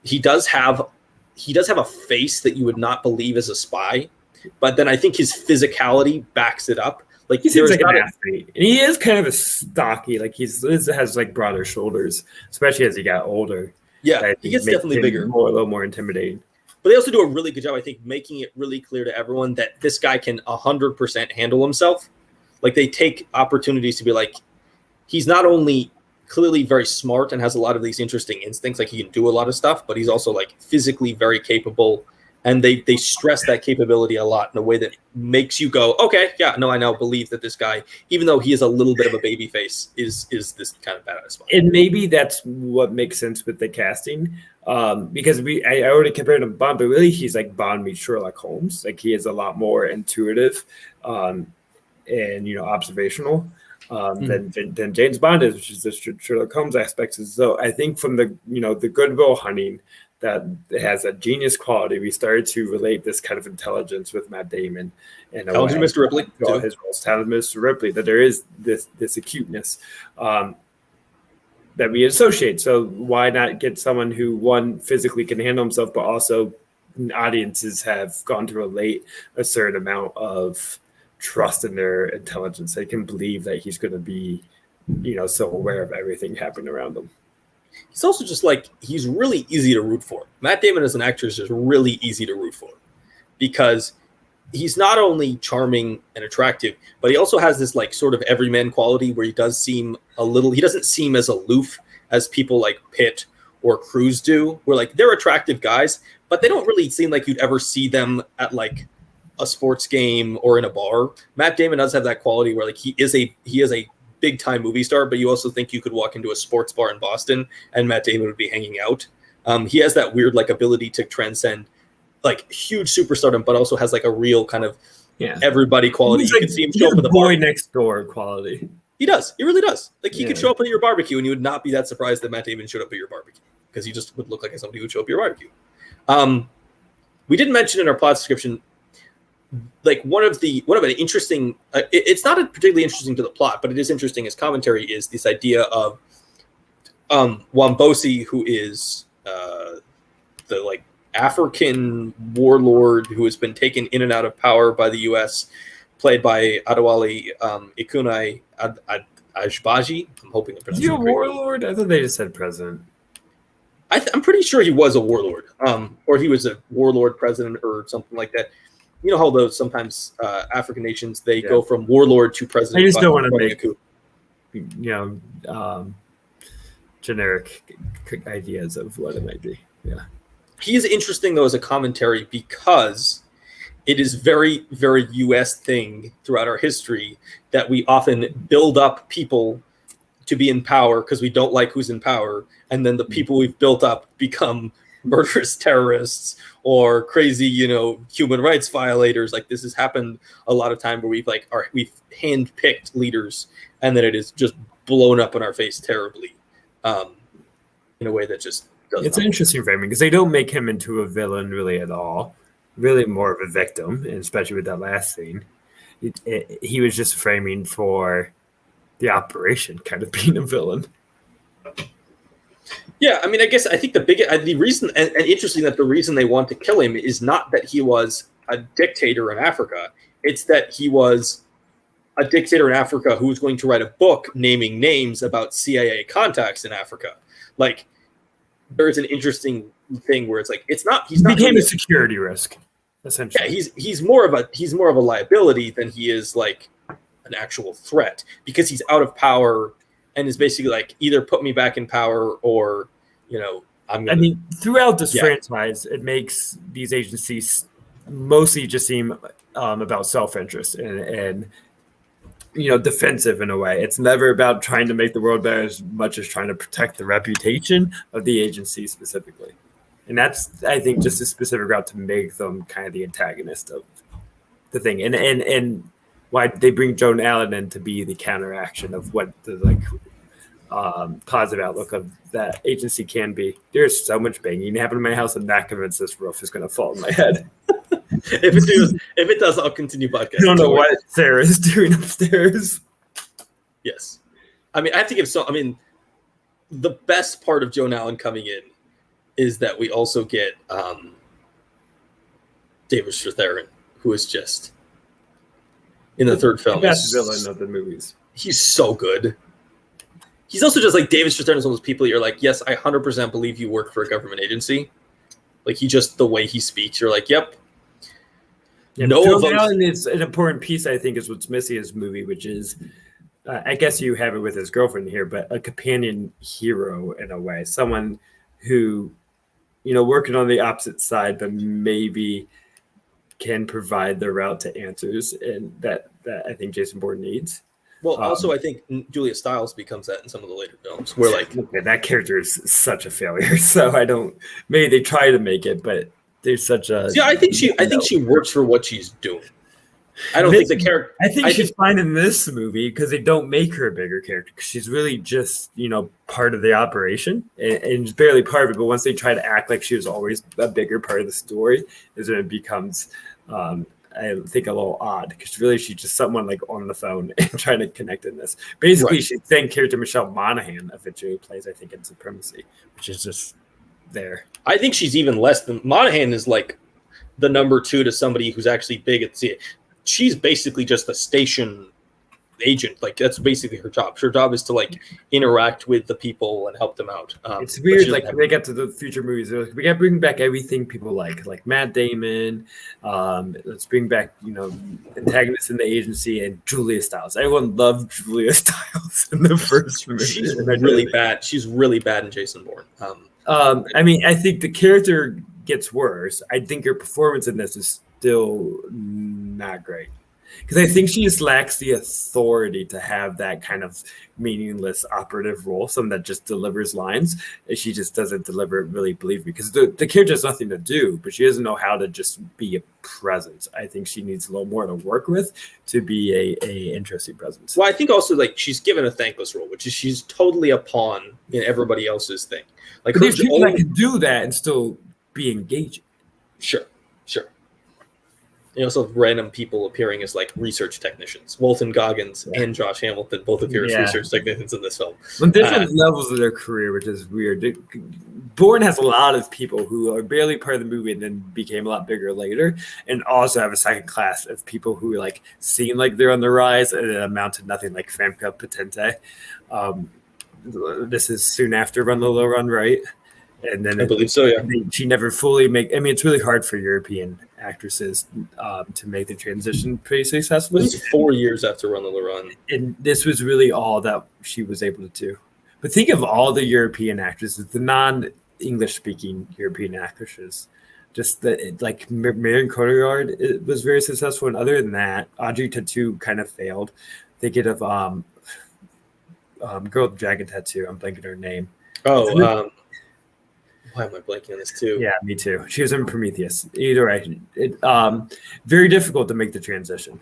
He does have a face that you would not believe as a spy, but then I think his physicality backs it up. He seems like an athlete, and he is kind of a stocky. He has broader shoulders, especially as he got older. Yeah, he gets definitely bigger, a little more intimidating. But they also do a really good job, I think, making it really clear to everyone that this guy can 100% handle himself. They take opportunities to be he's not only clearly very smart and has a lot of these interesting instincts, he can do a lot of stuff, but he's also physically very capable and they stress that capability a lot in a way that makes you go, okay, yeah, no, I now believe that this guy, even though he is a little bit of a baby face, is this kind of badass. And maybe that's what makes sense with the casting, because I already compared him to Bond, but really he's like Bond meets Sherlock Holmes. Like he is a lot more intuitive and observational than James Bond is, which is the Sherlock Holmes aspects. So I think from the the Good Will Hunting, that has a genius quality, we started to relate this kind of intelligence with Matt Damon and Talented Mr. Ripley, all his roles, talented Mr. Ripley, that there is this acuteness that we associate. So why not get someone who, one, physically can handle himself, but also audiences have gone to relate a certain amount of trust in their intelligence. They can believe that he's going to be, so aware of everything happening around them. He's also just like, he's really easy to root for. Matt Damon as an actor is just really easy to root for because he's not only charming and attractive, but he also has this like sort of everyman quality where he doesn't seem as aloof as people like Pitt or Cruise do, where like they're attractive guys, but they don't really seem like you'd ever see them at like a sports game or in a bar. Matt Damon does have that quality where like he is a big time movie star, but you also think you could walk into a sports bar in Boston and Matt Damon would be hanging out. He has that weird like ability to transcend like huge superstardom, but also has like a real kind of everybody quality. You can see him show up at the boy next door quality. He does. He really does. Like he could show up at your barbecue and you would not be that surprised that Matt Damon showed up at your barbecue because he just would look like somebody who would show up at your barbecue. We didn't mention in our plot description, like one of an interesting, it's not particularly interesting to the plot, but it is interesting as commentary, is this idea of Wambosi, who is the like African warlord who has been taken in and out of power by the U.S., played by Adewale Ikunai Ajbaji. I'm hoping I'm pronouncing it correctly. Warlord? I thought they just said president. I'm pretty sure he was a warlord, or he was a warlord president or something like that. You know how those sometimes African nations, they go from warlord to president. I just don't want to make generic ideas of what it might be. Yeah. He is interesting, though, as a commentary because it is very, very U.S. thing throughout our history that we often build up people to be in power because we don't like who's in power, and then the people we've built up become murderous terrorists or crazy, human rights violators. Like this has happened a lot of time where we've handpicked leaders, and then it is just blown up in our face terribly, in a way that just doesn't. It's an interesting framing because they don't make him into a villain really at all. Really more of a victim, and especially with that last scene, he was just framing for the operation, kind of being a villain. Yeah, I mean, I think the reason, and interesting that the reason they want to kill him is not that he was a dictator in Africa. It's that he was a dictator in Africa who was going to write a book naming names about CIA contacts in Africa. Like, there's an interesting thing where it's like he's not became a security risk, essentially. Yeah, he's more of a liability than he is like an actual threat because he's out of power. And is basically like either put me back in power or, throughout this franchise, it makes these agencies mostly just seem about self-interest and defensive in a way. It's never about trying to make the world better as much as trying to protect the reputation of the agency specifically. And that's, I think, just a specific route to make them kind of the antagonist of the thing. And why they bring Joan Allen in to be the counteraction of what the positive outlook of that agency can be. There's so much banging happening in my house. I'm not convinced this roof is going to fall on my head. If it does, I'll continue podcasting. I don't know what Sarah is doing upstairs. Yes, I mean I have to give the best part of Joan Allen coming in is that we also get David Strathairn, who is just in the third film. The best villain of the movies. He's so good. He's also just like David Strathairn is one of those people you're like, yes, I 100% believe you work for a government agency. Like the way he speaks, you're like, yep. Yeah, Joan Allen is an important piece, I think, is what's missing in this movie, which is, I guess you have it with his girlfriend here, but a companion hero in a way, someone who, working on the opposite side, but maybe can provide the route to answers, and that I think Jason Bourne needs. Well, also I think Julia Stiles becomes that in some of the later films, where like that character is such a failure. So I don't. Maybe they try to make it, but there's such a. I think she works for what she's doing. I don't think the character. I think she's fine in this movie because they don't make her a bigger character, because she's really just part of the operation and barely part of it. But once they try to act like she was always a bigger part of the story, is when it becomes, I think, a little odd, because really she's just someone like on the phone and trying to connect in this. Basically, she's the same character Michelle Monaghan eventually plays, I think, in Supremacy, which is just there. I think she's even less than Monaghan is like the number 2 to somebody who's actually big at the. She's basically just a station agent. Like, that's basically her job. Her job is to like interact with the people and help them out. It's weird. Like, they get to the future movies, they're like, we got to bring back everything people like Matt Damon. Let's bring back antagonists in the agency and Julia Stiles. Everyone loved Julia Stiles in the first movie. She's really bad. She's really bad in Jason Bourne. I mean, I think the character gets worse. I think her performance in this is still not great, because I think she just lacks the authority to have that kind of meaningless operative role, someone that just delivers lines. She just doesn't deliver it really believably, because the character has nothing to do, but she doesn't know how to just be a presence. I think she needs a little more to work with to be a interesting presence. Well, I think also like she's given a thankless role, which is she's totally a pawn in everybody else's thing. Like, but there's people that can do that and still be engaging. Sure. You also have random people appearing as like research technicians. Walton Goggins and Josh Hamilton both appear as research technicians in this film. On different levels of their career, which is weird. Bourne has a lot of people who are barely part of the movie and then became a lot bigger later, and also have a second class of people who like seem like they're on the rise and then amount to nothing, like Famke Potente. This is soon after Run the Low Run, right? And then I believe so, yeah. She never fully it's really hard for European actresses to make the transition pretty successfully. This is 4 years after Run the Low Run. And this was really all that she was able to do. But think of all the European actresses, the non-English speaking European actresses. Just that, like Marion Cotillard, it was very successful. And other than that, Audrey Tautou kind of failed. Thinking of Girl with the Dragon Tattoo. I'm blanking her name. Why am I blanking on this too? Yeah, me too. She was in Prometheus. Either way, very difficult to make the transition.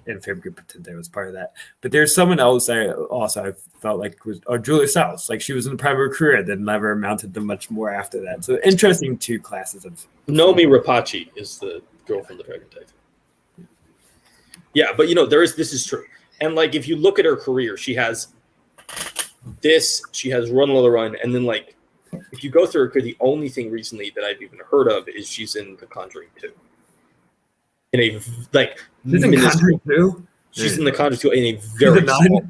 And Famke Potente was part of that. But there's someone else I felt like was Julia Stiles. Like, she was in the prime of her career, then never amounted to much more after that. So interesting two classes of. Nomi Rapace is the girl from the Dragon Tattoo. Yeah, but this is true. And like, if you look at her career, she has this, she has Run Lola Run, and then like, if you go through her career, the only thing recently that I've even heard of is she's in The Conjuring 2. In a like, she's in Conjuring 2? She's in The Conjuring 2 in a very small.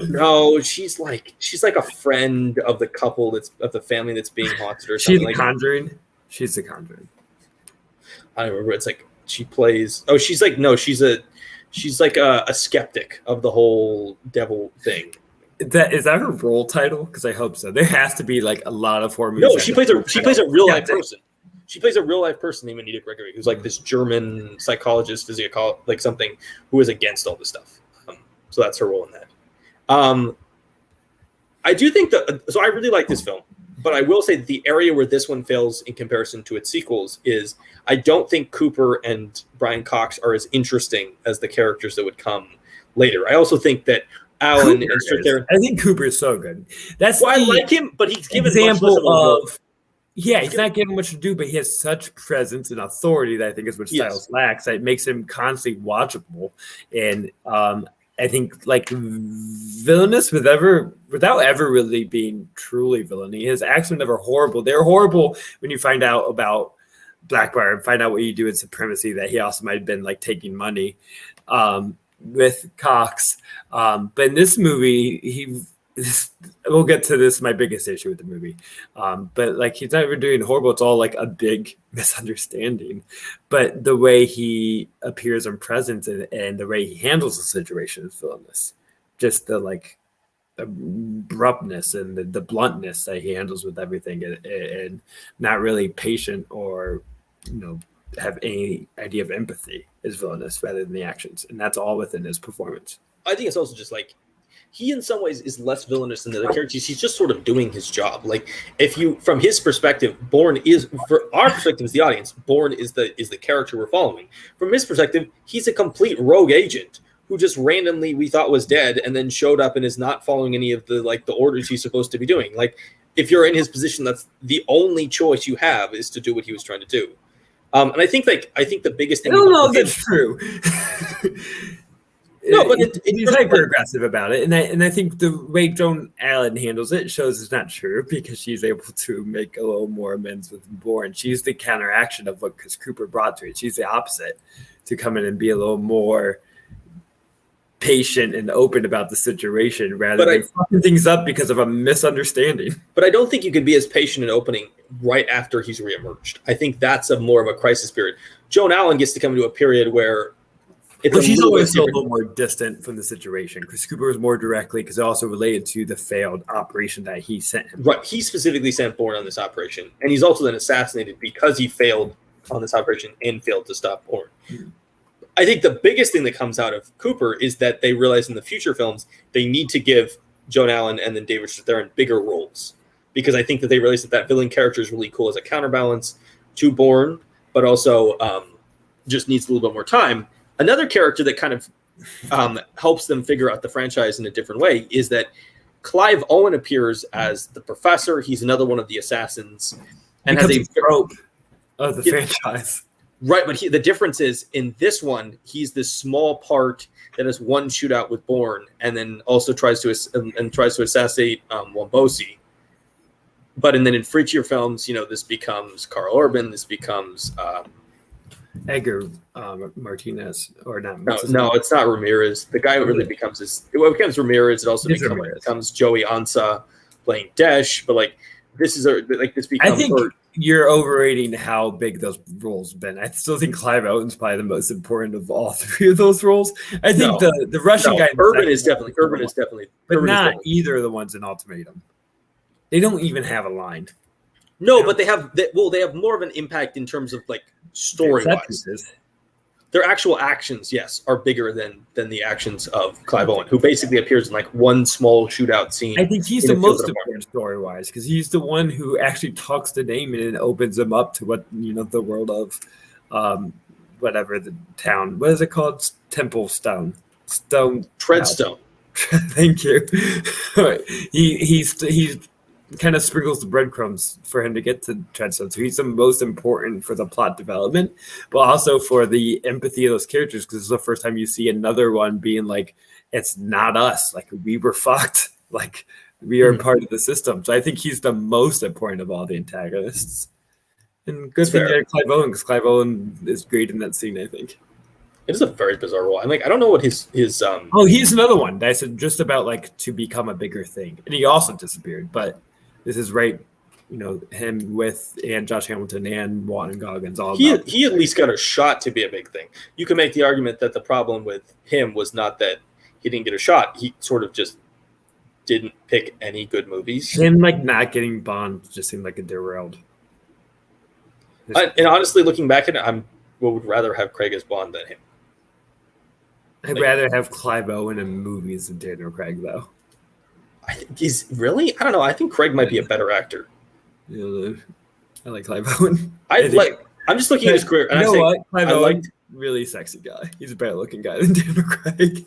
No, she's like a friend of the couple of the family that's being haunted or something. She's The Conjuring. She's The Conjuring. I don't remember. It's like she plays. Oh, she's like a skeptic of the whole devil thing. Is that her role title? Because I hope so. There has to be like a lot of horror movies. No, she plays a real life person. She plays a real life person named Anita Gregory, who's like this German psychologist, like something, who is against all this stuff. So that's her role in that. I do think so I really like this film, but I will say that the area where this one fails in comparison to its sequels is I don't think Cooper and Brian Cox are as interesting as the characters that would come later. I also think that Alan and Strickler. I think Cooper is so good. That's I like him, but he's given example much less of. Yeah, he's not given much to do, but he has such presence and authority that I think is what Stiles lacks. That makes him constantly watchable, and I think like villainous without ever really being truly villainy. His acts are never horrible. They're horrible when you find out about Blackbird and find out what you do in Supremacy, that he also might have been like taking money with Cox. But in this movie, we'll get to this, my biggest issue with the movie. But like, he's not even doing horrible. It's all like a big misunderstanding. But the way he appears in presence and the way he handles the situation is villainous. Just the like, abruptness and the bluntness that he handles with everything, and not really patient or have any idea of empathy is villainous rather than the actions, and that's all within his performance. I think it's also just like he in some ways is less villainous than the other characters. He's just sort of doing his job. Like if you, from his perspective, Bourne is, for our perspective as the audience, Bourne is the character we're following. From his perspective, he's a complete rogue agent who just randomly we thought was dead and then showed up and is not following any of the orders he's supposed to be doing. Like if you're in his position, that's the only choice you have is to do what he was trying to do. And I think the biggest thing. I don't know if that's true. No, but he's hyper aggressive about it, and I think the way Joan Allen handles it shows it's not true because she's able to make a little more amends with Bourne. She's the counteraction of what Chris Cooper brought to it. She's the opposite, to come in and be a little more patient and open about the situation rather than fucking things up because of a misunderstanding. But I don't think you can be as patient and opening right after he's reemerged. I think that's more of a crisis period. Joan Allen gets to come into a period where she's always a little more distant from the situation. Chris Cooper was more directly because it also related to the failed operation that he sent him. Right. He specifically sent Bourne on this operation. And he's also then assassinated because he failed on this operation and failed to stop Bourne. Mm-hmm. I think the biggest thing that comes out of Cooper is that they realize in the future films they need to give Joan Allen and then David Strathairn bigger roles. Because I think that they realize that villain character is really cool as a counterbalance to Bourne, but also just needs a little bit more time. Another character that kind of helps them figure out the franchise in a different way is that Clive Owen appears as the professor. He's another one of the assassins, and has a trope of the franchise. Right, but the difference is in this one, he's this small part that has one shootout with Bourne, and then also tries to assassinate Wombosi. But then in Freakier films, this becomes Karl Urban. This becomes Edgar Martinez, or not? No, it's not Ramirez. The guy who really becomes Ramirez. It also becomes Joey Ansa playing Desh. But this becomes. I think you're overrating how big those roles have been. I still think Clive Owen's probably the most important of all three of those roles. I think the Russian guy. Urban is definitely, but not either of the ones in Ultimatum. They don't even have a line. No, but they have more of an impact in terms of story-wise. Their actual actions, yes, are bigger than the actions of Clive Owen, who basically appears in one small shootout scene. I think he's the most important story-wise because he's the one who actually talks to Damon and opens him up to what the world of whatever the town. What is it called? Temple Stone. Treadstone. Thank you. He's kind of sprinkles the breadcrumbs for him to get to Treadstone. So he's the most important for the plot development, but also for the empathy of those characters, because it's the first time you see another one being it's not us. We were fucked. We are part of the system. So I think he's the most important of all the antagonists. And good thing you had Clive Owen, because Clive Owen is great in that scene, I think. It is a very bizarre role. I don't know what his Oh, he's another one that I said just about to become a bigger thing. And he also disappeared, but this is right, him with and Josh Hamilton and Walton Goggins. He at least got a shot to be a big thing. You can make the argument that the problem with him was not that he didn't get a shot. He sort of just didn't pick any good movies. Him not getting Bond just seemed like a derailed. And honestly, looking back at it, I would rather have Craig as Bond than him. I'd rather have Clive Owen in movies than Daniel Craig, though. He's really? I don't know. I think Craig might be a better actor. Yeah, I like Clive Owen. I'm just looking at his career, and Clive Owen, really sexy guy. He's a better looking guy than Daniel Craig.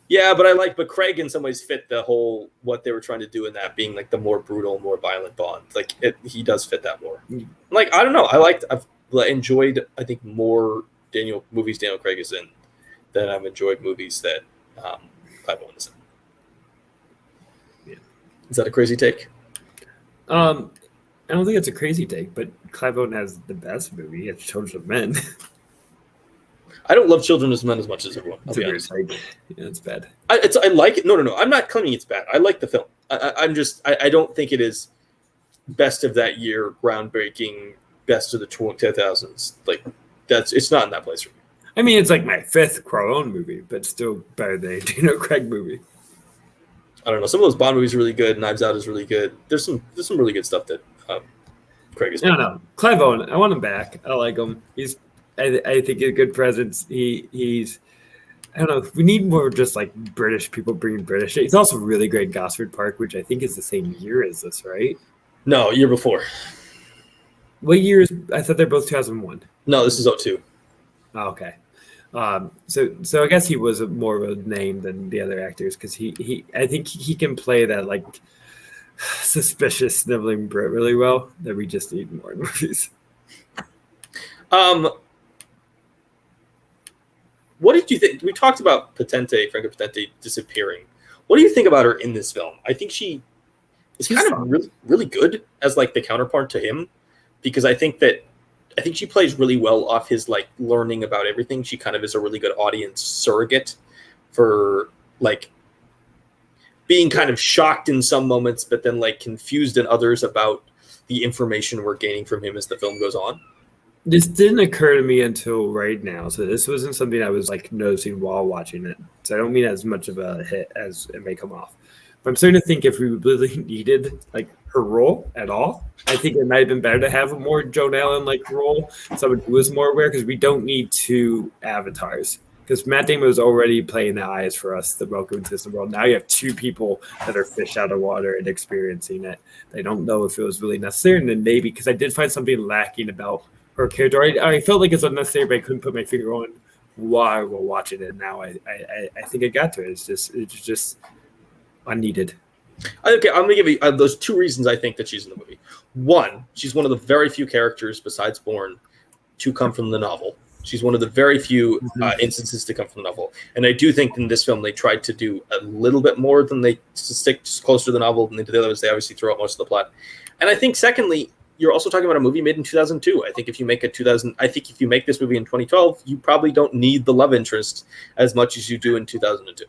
Yeah, but Craig in some ways fit the whole what they were trying to do in that being the more brutal, more violent Bond. He does fit that more. I don't know. I've enjoyed I think more movies Daniel Craig is in than I've enjoyed movies that Clive Owen is in. Is that a crazy take? I don't think it's a crazy take, but Clive Owen has the best movie. It's Children of Men. I don't love Children of Men as much as everyone. It's a weird take. Yeah, it's bad. I like it. No. I'm not claiming it's bad. I like the film. I don't think it is best of that year, groundbreaking, best of the 2000s. It's not in that place for me. I mean, it's my fifth Crow Owen movie, but still better than a Daniel Craig movie. I don't know. Some of those Bond movies are really good. Knives Out is really good. There's some really good stuff that Craig is. I don't know. Clive Owen, I want him back. I like him. I think he's a good presence. He's I don't know. We need more just like British people bringing British. He's also really great in Gosford Park, which I think is the same year as this, right? No, year before. What year is? I thought they're both 2001. No, this is 02. Oh, okay. So I guess he was more of a name than the other actors because I think he can play that like suspicious sniveling Brit really well that we just need more in movies. What did you think? We talked about Franca Potente disappearing. What do you think about her in this film? I think she is kind of really, really good as like the counterpart to him, because I think she plays really well off his like learning about everything. She kind of is a really good audience surrogate for like being kind of shocked in some moments, but then like confused in others about the information we're gaining from him as the film goes on. This didn't occur to me until right now, so this wasn't something I was like noticing while watching it. So I don't mean as much of a hit as it may come off. But I'm starting to think if we really needed like her role at all, I think it might have been better to have a more Joan Allen like role, someone who was more aware, because we don't need two avatars. Because Matt Damon was already playing the eyes for us, the welcome to the world. Now you have two people that are fish out of water and experiencing it. They don't know if it was really necessary, and then maybe because I did find something lacking about her character. I felt like it's unnecessary, but I couldn't put my finger on why we're watching it. Now I think I got to it. It's just unneeded. Okay, I'm going to give you those two reasons I think that she's in the movie. One, she's one of the very few characters besides Bourne to come from the novel. She's one of the very few instances to come from the novel. And I do think in this film they tried to do a little bit more than they stick closer to the novel than they did the others. They obviously throw out most of the plot. And I think secondly, you're also talking about a movie made in 2002. I think if you make this movie in 2012, you probably don't need the love interest as much as you do in 2002.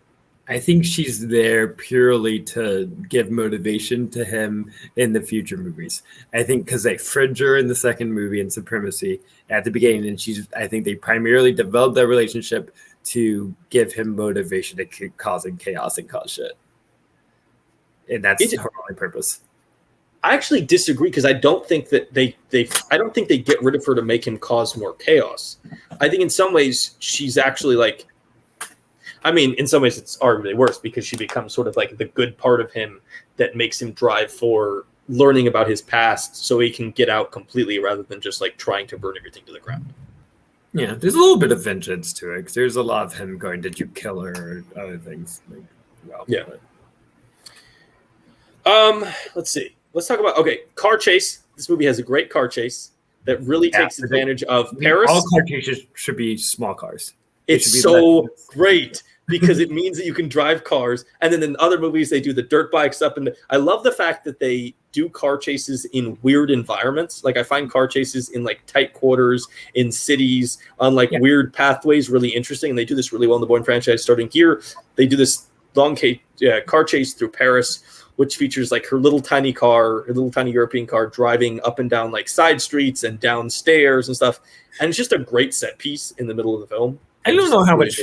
I think she's there purely to give motivation to him in the future movies. I think because they fridge her in the second movie in Supremacy at the beginning, and I think they primarily developed that relationship to give him motivation to keep causing chaos and cause shit. And that's her only purpose. I actually disagree because I don't think that they get rid of her to make him cause more chaos. I think in some ways she's actually like, I mean, in some ways it's arguably worse because she becomes sort of like the good part of him that makes him drive for learning about his past so he can get out completely rather than just like trying to burn everything to the ground. Yeah, there's a little bit of vengeance to it because there's a lot of him going, "Did you kill her?" or other things. Yeah. Let's see. Let's talk about car chase. This movie has a great car chase that really takes advantage of Paris. All car chases should be small cars. It's so great because it means that you can drive cars. And then in other movies, they do the dirt bikes up. And I love the fact that they do car chases in weird environments. Like I find car chases in like tight quarters, in cities, on like weird pathways really interesting. And they do this really well in the Bourne franchise. Starting here, they do this long car chase through Paris, which features like her little tiny European car driving up and down like side streets and downstairs and stuff. And it's just a great set piece in the middle of the film. I don't know how much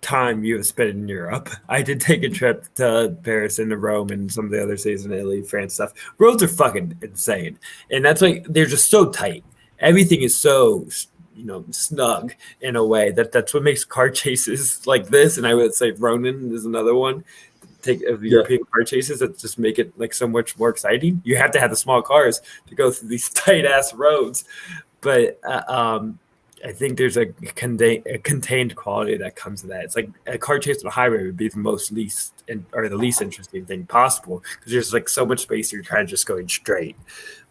time you have spent in Europe. I did take a trip to Paris and to Rome and some of the other cities in Italy, France stuff. Roads are fucking insane. And that's like, they're just so tight. Everything is so, snug in a way that's what makes car chases like this. And I would say Ronin is another one. European car chases that just make it like so much more exciting. You have to have the small cars to go through these tight ass roads, but I think there's a contained quality that comes to that. It's like a car chase on a highway would be the least interesting thing possible because there's like so much space you're kind of just going straight,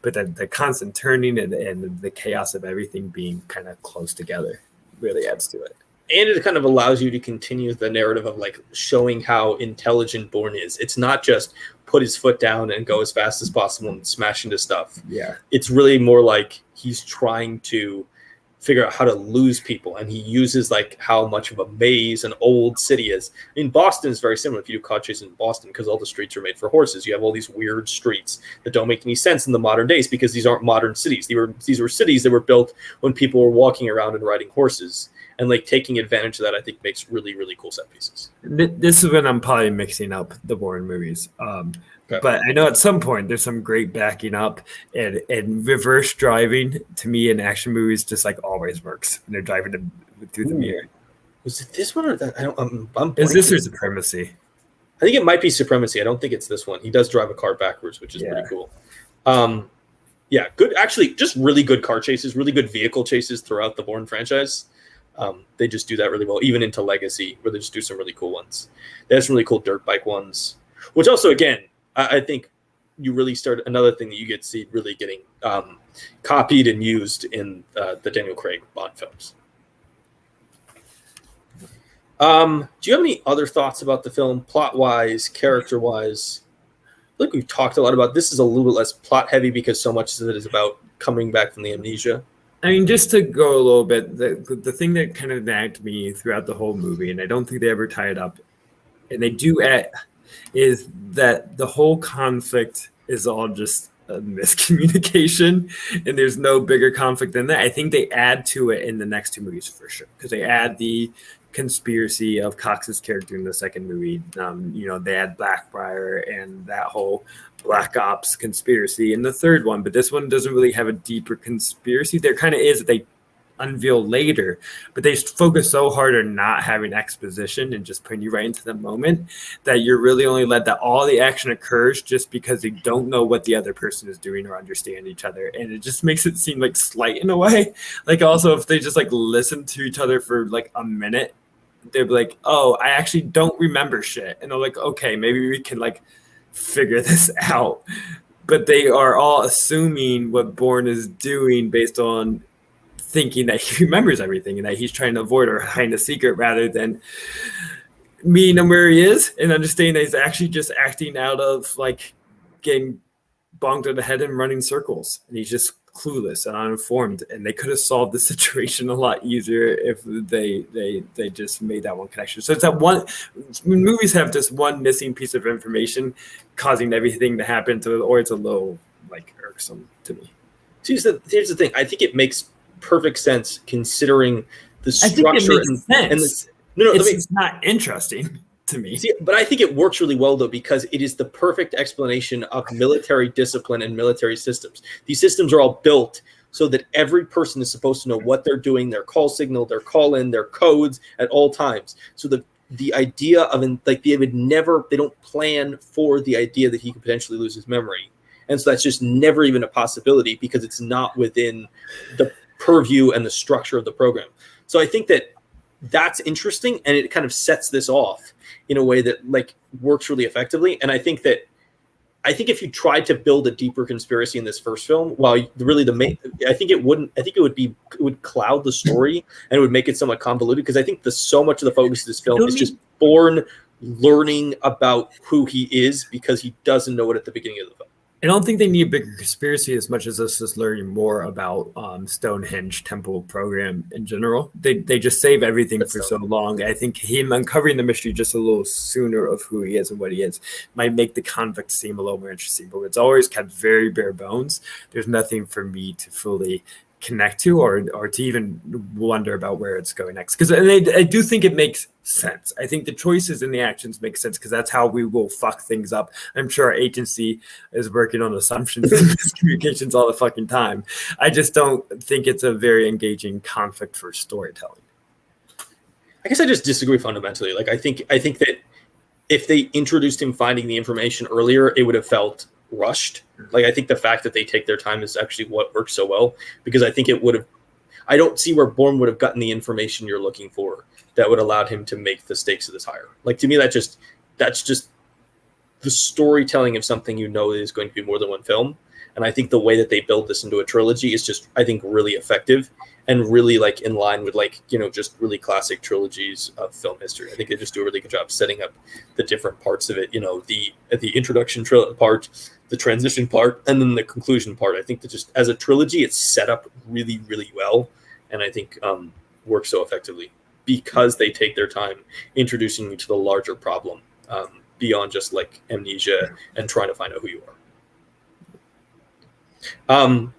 but then the constant turning and the chaos of everything being kind of close together really adds to it. And it kind of allows you to continue the narrative of like showing how intelligent Bourne is. It's not just put his foot down and go as fast as possible and smash into stuff. Yeah. It's really more like he's trying to figure out how to lose people. And he uses like how much of a maze an old city is. I mean, Boston is very similar if you do car chases in Boston because all the streets are made for horses. You have all these weird streets that don't make any sense in the modern days because these aren't modern cities. These were cities that were built when people were walking around and riding horses. and like taking advantage of that, I think makes really, really cool set pieces. This is when I'm probably mixing up the Bourne movies. Okay. But I know at some point there's some great backing up, and reverse driving to me in action movies just like always works when they're driving through the mirror. Was it this one or that? I don't. I'm Is this or Supremacy? I think it might be Supremacy. I don't think it's this one. He does drive a car backwards, which is pretty cool. Yeah, good. Actually, just really good car chases, really good vehicle chases throughout the Bourne franchise. They just do that really well, even into Legacy, where they just do some really cool ones. They have some really cool dirt bike ones, which also, again, I think you really start another thing that you get to see really getting copied and used in the Daniel Craig Bond films. Do you have any other thoughts about the film, plot-wise, character-wise? I think we've talked a lot about this. Is a little bit less plot-heavy because so much of it is about coming back from the amnesia. I mean, just to go a little bit, the thing that kind of nagged me throughout the whole movie, and I don't think they ever tie it up, and they do is that the whole conflict is all just a miscommunication, and there's no bigger conflict than that. I think they add to it in the next two movies for sure, because they add the conspiracy of Cox's character in the second movie. They had Blackbriar and that whole Black Ops conspiracy in the third one, but this one doesn't really have a deeper conspiracy. There kind of is that they unveil later, but they focus so hard on not having exposition and just putting you right into the moment that you're really only led that all the action occurs just because they don't know what the other person is doing or understand each other, and it just makes it seem like slight in a way. Like also if they just like listen to each other for like a minute, they'd be like, oh, I actually don't remember shit, and they're like, okay, maybe we can like figure this out. But they are all assuming what Bourne is doing based on thinking that he remembers everything and that he's trying to avoid or hide a secret, rather than meeting him where he is and understanding that he's actually just acting out of like getting bonked on the head and running circles, and he's just clueless and uninformed. And they could have solved the situation a lot easier if they just made that one connection. So it's that one. Movies have just one missing piece of information causing everything to happen to, or it's a little like irksome to me. Here's the thing. I think it makes perfect sense considering the structure it's not interesting to me. See, but I think it works really well though, because it is the perfect explanation of military discipline and military systems. These systems are all built so that every person is supposed to know what they're doing, their call signal, their call in, their codes at all times. So the idea of like they don't plan for the idea that he could potentially lose his memory. And so that's just never even a possibility because it's not within the purview and the structure of the program. So I think that that's interesting, and it kind of sets this off in a way that like works really effectively. And I think if you tried to build a deeper conspiracy in this first film, while really it would cloud the story and it would make it somewhat convoluted, because I think so much of the focus of this film is just Bourne learning about who he is because he doesn't know it at the beginning of the film. I don't think they need a bigger conspiracy as much as us just learning more about Stonehenge Temple program in general. They just save everything for so long. I think him uncovering the mystery just a little sooner of who he is and what he is might make the conflict seem a little more interesting. But it's always kept very bare bones. There's nothing for me to fully connect to or to even wonder about where it's going next. Because I do think it makes sense. I think the choices and the actions make sense because that's how we will fuck things up. I'm sure our agency is working on assumptions and miscommunications all the fucking time. I just don't think it's a very engaging conflict for storytelling. I guess I just disagree fundamentally. Like I think that if they introduced him finding the information earlier, it would have felt rushed. Like I think the fact that they take their time is actually what works so well, because I think I don't see where Bourne would have gotten the information you're looking for that would allowed him to make the stakes of this higher. Like to me, that's just the storytelling of something is going to be more than one film. And I think the way that they build this into a trilogy is just, I think, really effective and really like in line with just really classic trilogies of film history. I think they just do a really good job setting up the different parts of it. The introduction part, the transition part, and then the conclusion part. I think that just as a trilogy, it's set up really, really well, and I think works so effectively because they take their time introducing you to the larger problem beyond just like amnesia and trying to find out who you are.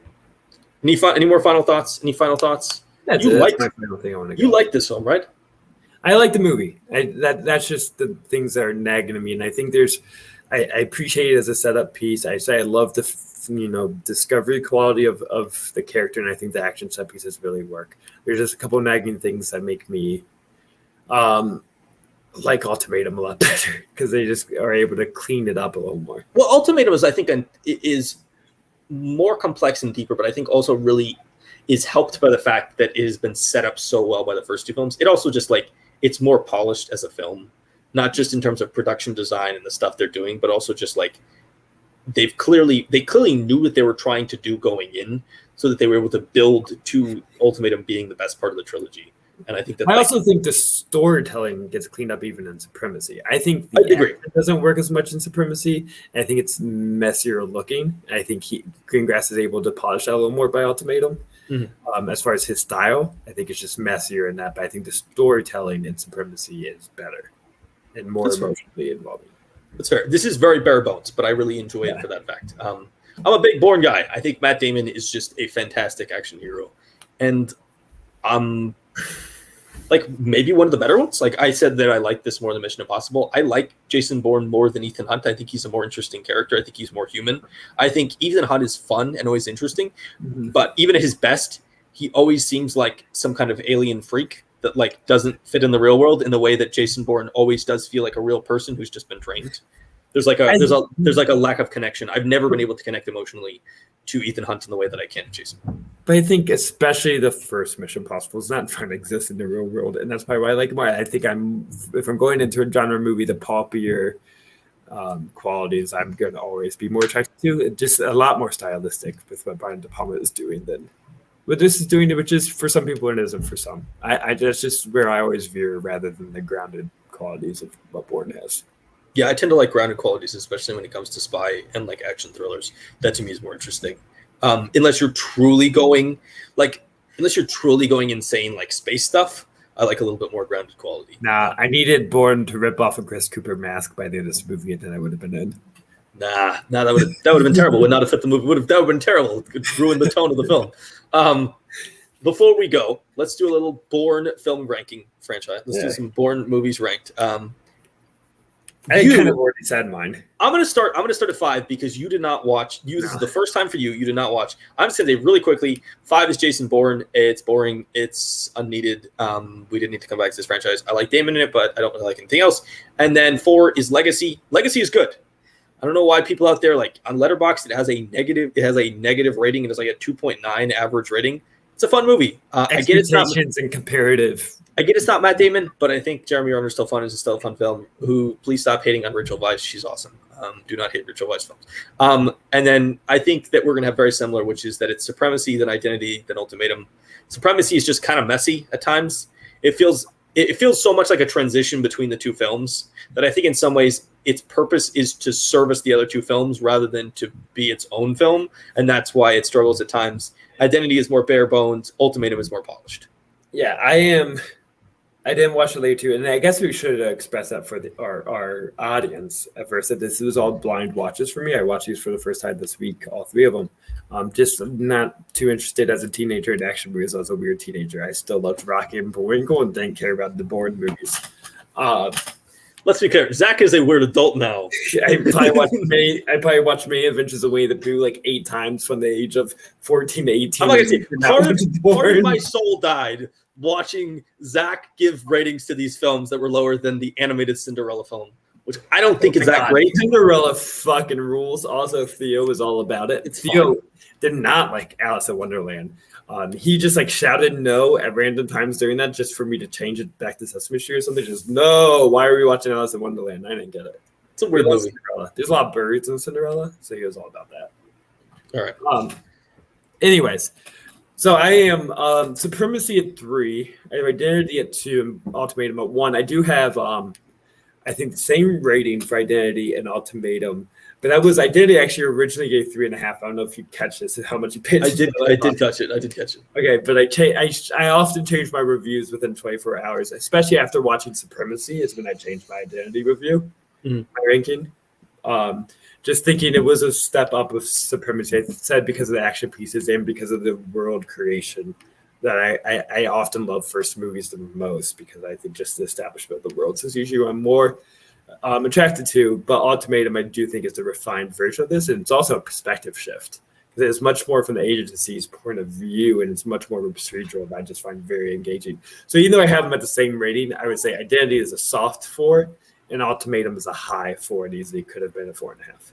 Any more final thoughts? Any final thoughts? That's You it. That's liked my final thing I want to go. you like this film, right? I like the movie. That's just the things that are nagging at me, and I think I appreciate it as a setup piece. I say I love the discovery quality of the character, and I think the action set pieces really work. There's just a couple nagging things that make me like Ultimatum a lot better because they just are able to clean it up a little more. Well, Ultimatum is, I think, is more complex and deeper, but I think also really is helped by the fact that it has been set up so well by the first two films. It also just it's more polished as a film, not just in terms of production design and the stuff they're doing, but also just they clearly knew what they were trying to do going in, so that they were able to build to Ultimatum being the best part of the trilogy. And I think that I also think the storytelling gets cleaned up even in Supremacy. I think I agree. It doesn't work as much in Supremacy. And I think it's messier looking. I think Greengrass is able to polish that a little more by Ultimatum. Mm-hmm. As far as his style, I think it's just messier in that. But I think the storytelling in Supremacy is better and more emotionally involving. That's fair. This is very bare bones, but I really enjoy it for that fact. I'm a big Bourne guy. I think Matt Damon is just a fantastic action hero. And maybe one of the better ones. Like I said that I like this more than Mission Impossible. I like Jason Bourne more than Ethan Hunt. I think he's a more interesting character. I think he's more human. I think Ethan Hunt is fun and always interesting, but even at his best, he always seems like some kind of alien freak that doesn't fit in the real world in the way that Jason Bourne always does feel like a real person who's just been trained. There's a lack of connection. I've never been able to connect emotionally to Ethan Hunt in the way that I can to Jason. But I think especially the first Mission Impossible is not trying to exist in the real world, and that's probably why I like it more. I think if I'm going into a genre movie, the pulpier qualities I'm going to always be more attracted to. It's just a lot more stylistic with what Brian De Palma is doing than what this is doing, which is for some people and isn't for some. That's just where I always veer rather than the grounded qualities of what Bourne has. Yeah, I tend to like grounded qualities, especially when it comes to spy and action thrillers. That to me is more interesting. Unless you're truly going insane space stuff, I like a little bit more grounded quality. Nah, I needed Bourne to rip off a Chris Cooper mask by the end of this movie, and then I would have been in. Nah, that would have been terrible. Would not have fit the movie. That would have been terrible. It could ruin the tone of the film. Before we go, let's do a little Bourne film ranking franchise. Let's do some Bourne movies ranked. I kind of already said mine. I'm gonna start at 5 because you did not watch. This is the first time for you. You did not watch. I'm just gonna say really quickly. 5 is Jason Bourne. It's boring. It's unneeded. We didn't need to come back to this franchise. I like Damon in it, but I don't really like anything else. And then 4 is Legacy. Legacy is good. I don't know why people out there on Letterboxd it has a negative rating. It has a 2.9 average rating. It's a fun movie. I get it's not and comparative. I get it's not Matt Damon, but I think Jeremy Renner's still fun. It's still a fun film. Please stop hating on Rachel Weisz. She's awesome. Do not hate Rachel Weisz films. And then I think that we're going to have very similar, which is that it's Supremacy, then Identity, then Ultimatum. Supremacy is just kind of messy at times. It feels so much like a transition between the two films that I think in some ways its purpose is to service the other two films rather than to be its own film. And that's why it struggles at times. Identity is more bare bones. Ultimatum is more polished. Yeah, I didn't watch the later two, and I guess we should express that for our audience at first, that this was all blind watches for me. I watched these for the first time this week, all 3 of them. Just not too interested as a teenager in action movies. I was a weird teenager. I still loved Rocky and Bullwinkle and didn't care about the Bourne movies. Let's be clear. Zach is a weird adult now. I probably watched many Adventures Away the Pooh 8 times from the age of 14 to 18. I'm not gonna say part of my soul died watching Zach give ratings to these films that were lower than the animated Cinderella film, which I don't think is that great. Cinderella fucking rules. Also, Theo was all about it. Theo did not like Alice in Wonderland. He just shouted no at random times during that just for me to change it back to Sesame Street or something. Just no. Why are we watching Alice in Wonderland? I didn't get it. It's a weird movie. Cinderella. There's a lot of birds in Cinderella, so he was all about that. All right. Anyways, so I am Supremacy at 3. I have Identity at 2 and Ultimatum at 1. I do have I think the same rating for Identity and Ultimatum. But that was Identity actually originally gave 3.5. I don't know if you catch this, how much you paid. I did catch it. Okay, but I often change my reviews within 24 hours, especially after watching Supremacy is when I changed my Identity review, my ranking. Just thinking it was a step up with Supremacy. I said because of the action pieces and because of the world creation that I often love first movies the most, because I think just the establishment of the worlds is usually what I'm more attracted to. But Ultimatum, I do think, is the refined version of this, and it's also a perspective shift. It's much more from the agency's point of view, and it's much more procedural, that I just find very engaging. So even though I have them at the same rating, I would say Identity is a soft 4, and Ultimatum is a high 4. It easily could have been a 4.5.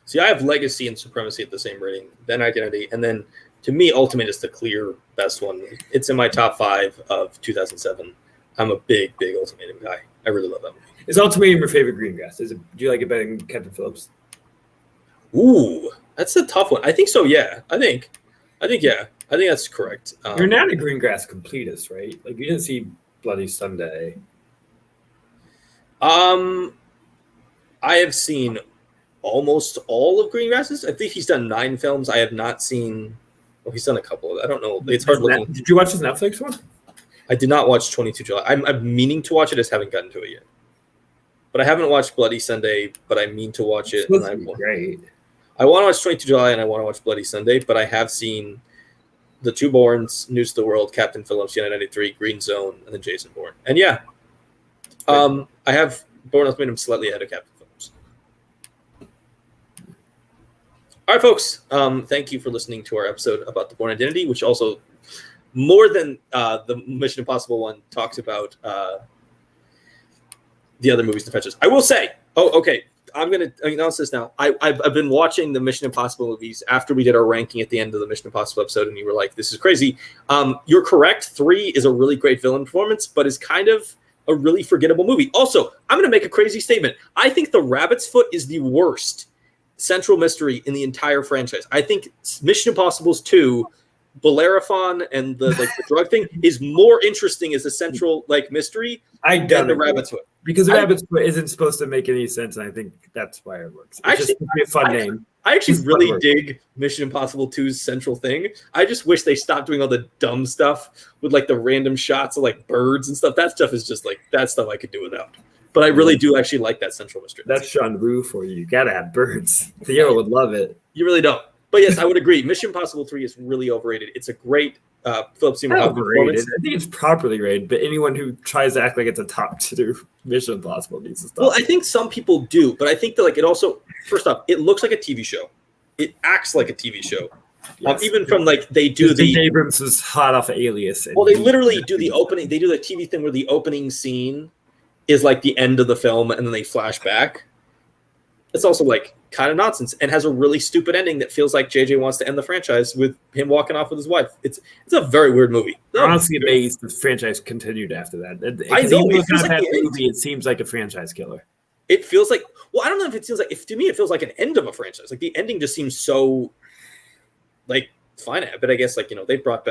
See, I have Legacy and Supremacy at the same rating, then Identity, and then to me, Ultimate is the clear best one. It's in my top 5 of 2007. I'm a big Ultimatum guy. I really love that movie. Is Ultimatum your favorite Greengrass? Do you like it better than Captain Phillips? Ooh, that's a tough one. I think so. Yeah, I think yeah. I think that's correct. You're not a Greengrass completist, right? Like, you didn't see Bloody Sunday. I have seen almost all of Greengrass's. I think he's done 9 films. I have not seen. Well, he's done a couple. I don't know. It's hard looking. Did you watch his Netflix one? I did not watch 22 July. I'm meaning to watch it. I just haven't gotten to it yet. But I haven't watched Bloody Sunday. But I mean to watch it. Great. I want to watch 22 July and I want to watch Bloody Sunday, but I have seen the 2 Bournes, News of the World, Captain Phillips, United 93, Green Zone, and then Jason Bourne. And yeah, I have Bourne Ultimatum slightly ahead of Captain Phillips. All right, folks. Thank you for listening to our episode about the Bourne Identity, which also, more than the Mission Impossible one, talks about the other movies and franchise. I will say, okay. I'm going to announce this now. I've been watching the Mission Impossible movies after we did our ranking at the end of the Mission Impossible episode, and you were like, this is crazy. You're correct. 3 is a really great villain performance, but is kind of a really forgettable movie. Also, I'm going to make a crazy statement. I think The Rabbit's Foot is the worst central mystery in the entire franchise. I think Mission Impossible's 2, Bellerophon and the drug thing is more interesting as a central mystery than The Rabbit's Foot. Because The Rabbit's Foot isn't supposed to make any sense, and I think that's why it works. It's just a fun name. I actually really dig Mission Impossible 2's central thing. I just wish they stopped doing all the dumb stuff with the random shots of birds and stuff. That stuff is just that stuff I could do without. But I really do actually like that central mystery. That's Sean Woo for you. You gotta have birds. Theo would love it. You really don't. But yes, I would agree. Mission Impossible 3 is really overrated. It's a great Philip Seymour Hoffman performance. I think it's properly rated, but anyone who tries to act like it's a top 2 Mission Impossible needs to stop. Well, I think some people do, but I think that it also, first off, it looks like a TV show. It acts like a TV show. Yes. Even from they do the Abrams was hot off of Alias. Well, they literally do the opening. They do the TV thing where the opening scene is the end of the film, and then they flash back. It's also kind of nonsense and has a really stupid ending that feels like JJ wants to end the franchise with him walking off with his wife. It's a very weird movie. I'm honestly amazed the franchise continued after that. I know. It feels like movie, it seems like a franchise killer. It feels like, well, I don't know if it feels like, to me, it feels like an end of a franchise. The ending just seems so finite. But I guess they've brought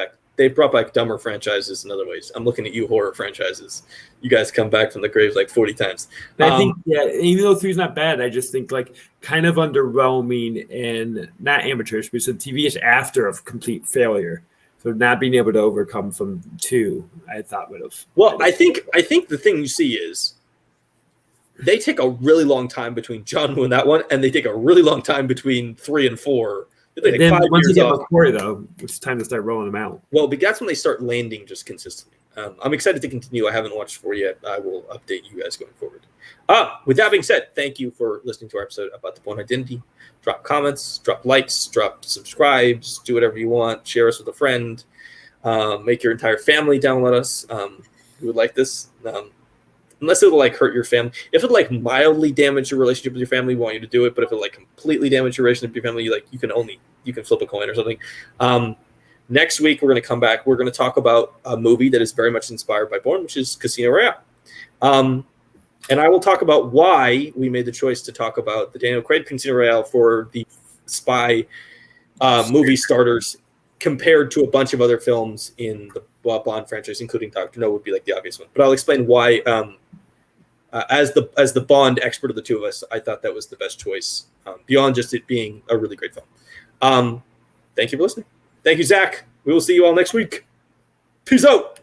back dumber franchises in other ways. I'm looking at you, horror franchises. You guys come back from the grave 40 times. I think, even though 3's not bad, I just think kind of underwhelming and not amateurish, but it's a TV-ish after a complete failure. So not being able to overcome from 2, I thought would have. Well, I think the thing you see is they take a really long time between John Woo and that one, and they take a really long time between 3 and 4. Then once you get McQuarrie, though, it's time to start rolling them out. Well, but that's when they start landing just consistently. I'm excited to continue. I haven't watched 4 yet. I will update you guys going forward. With that being said, thank you for listening to our episode about the Bourne Identity. Drop comments, drop likes, drop subscribes, do whatever you want. Share us with a friend. Make your entire family download us. Who would like this? Unless it'll hurt your family. If it mildly damage your relationship with your family, we want you to do it. But if it completely damage your relationship with your family, you can flip a coin or something. Next week we're going to come back. We're going to talk about a movie that is very much inspired by Bourne, which is Casino Royale. And I will talk about why we made the choice to talk about the Daniel Craig Casino Royale for the spy movie starters compared to a bunch of other films in the Bond franchise, including Dr. No would be the obvious one. But I'll explain why, as the Bond expert of the two of us, I thought that was the best choice, beyond just it being a really great film. Thank you for listening. Thank you, Zach. We will see you all next week. Peace out.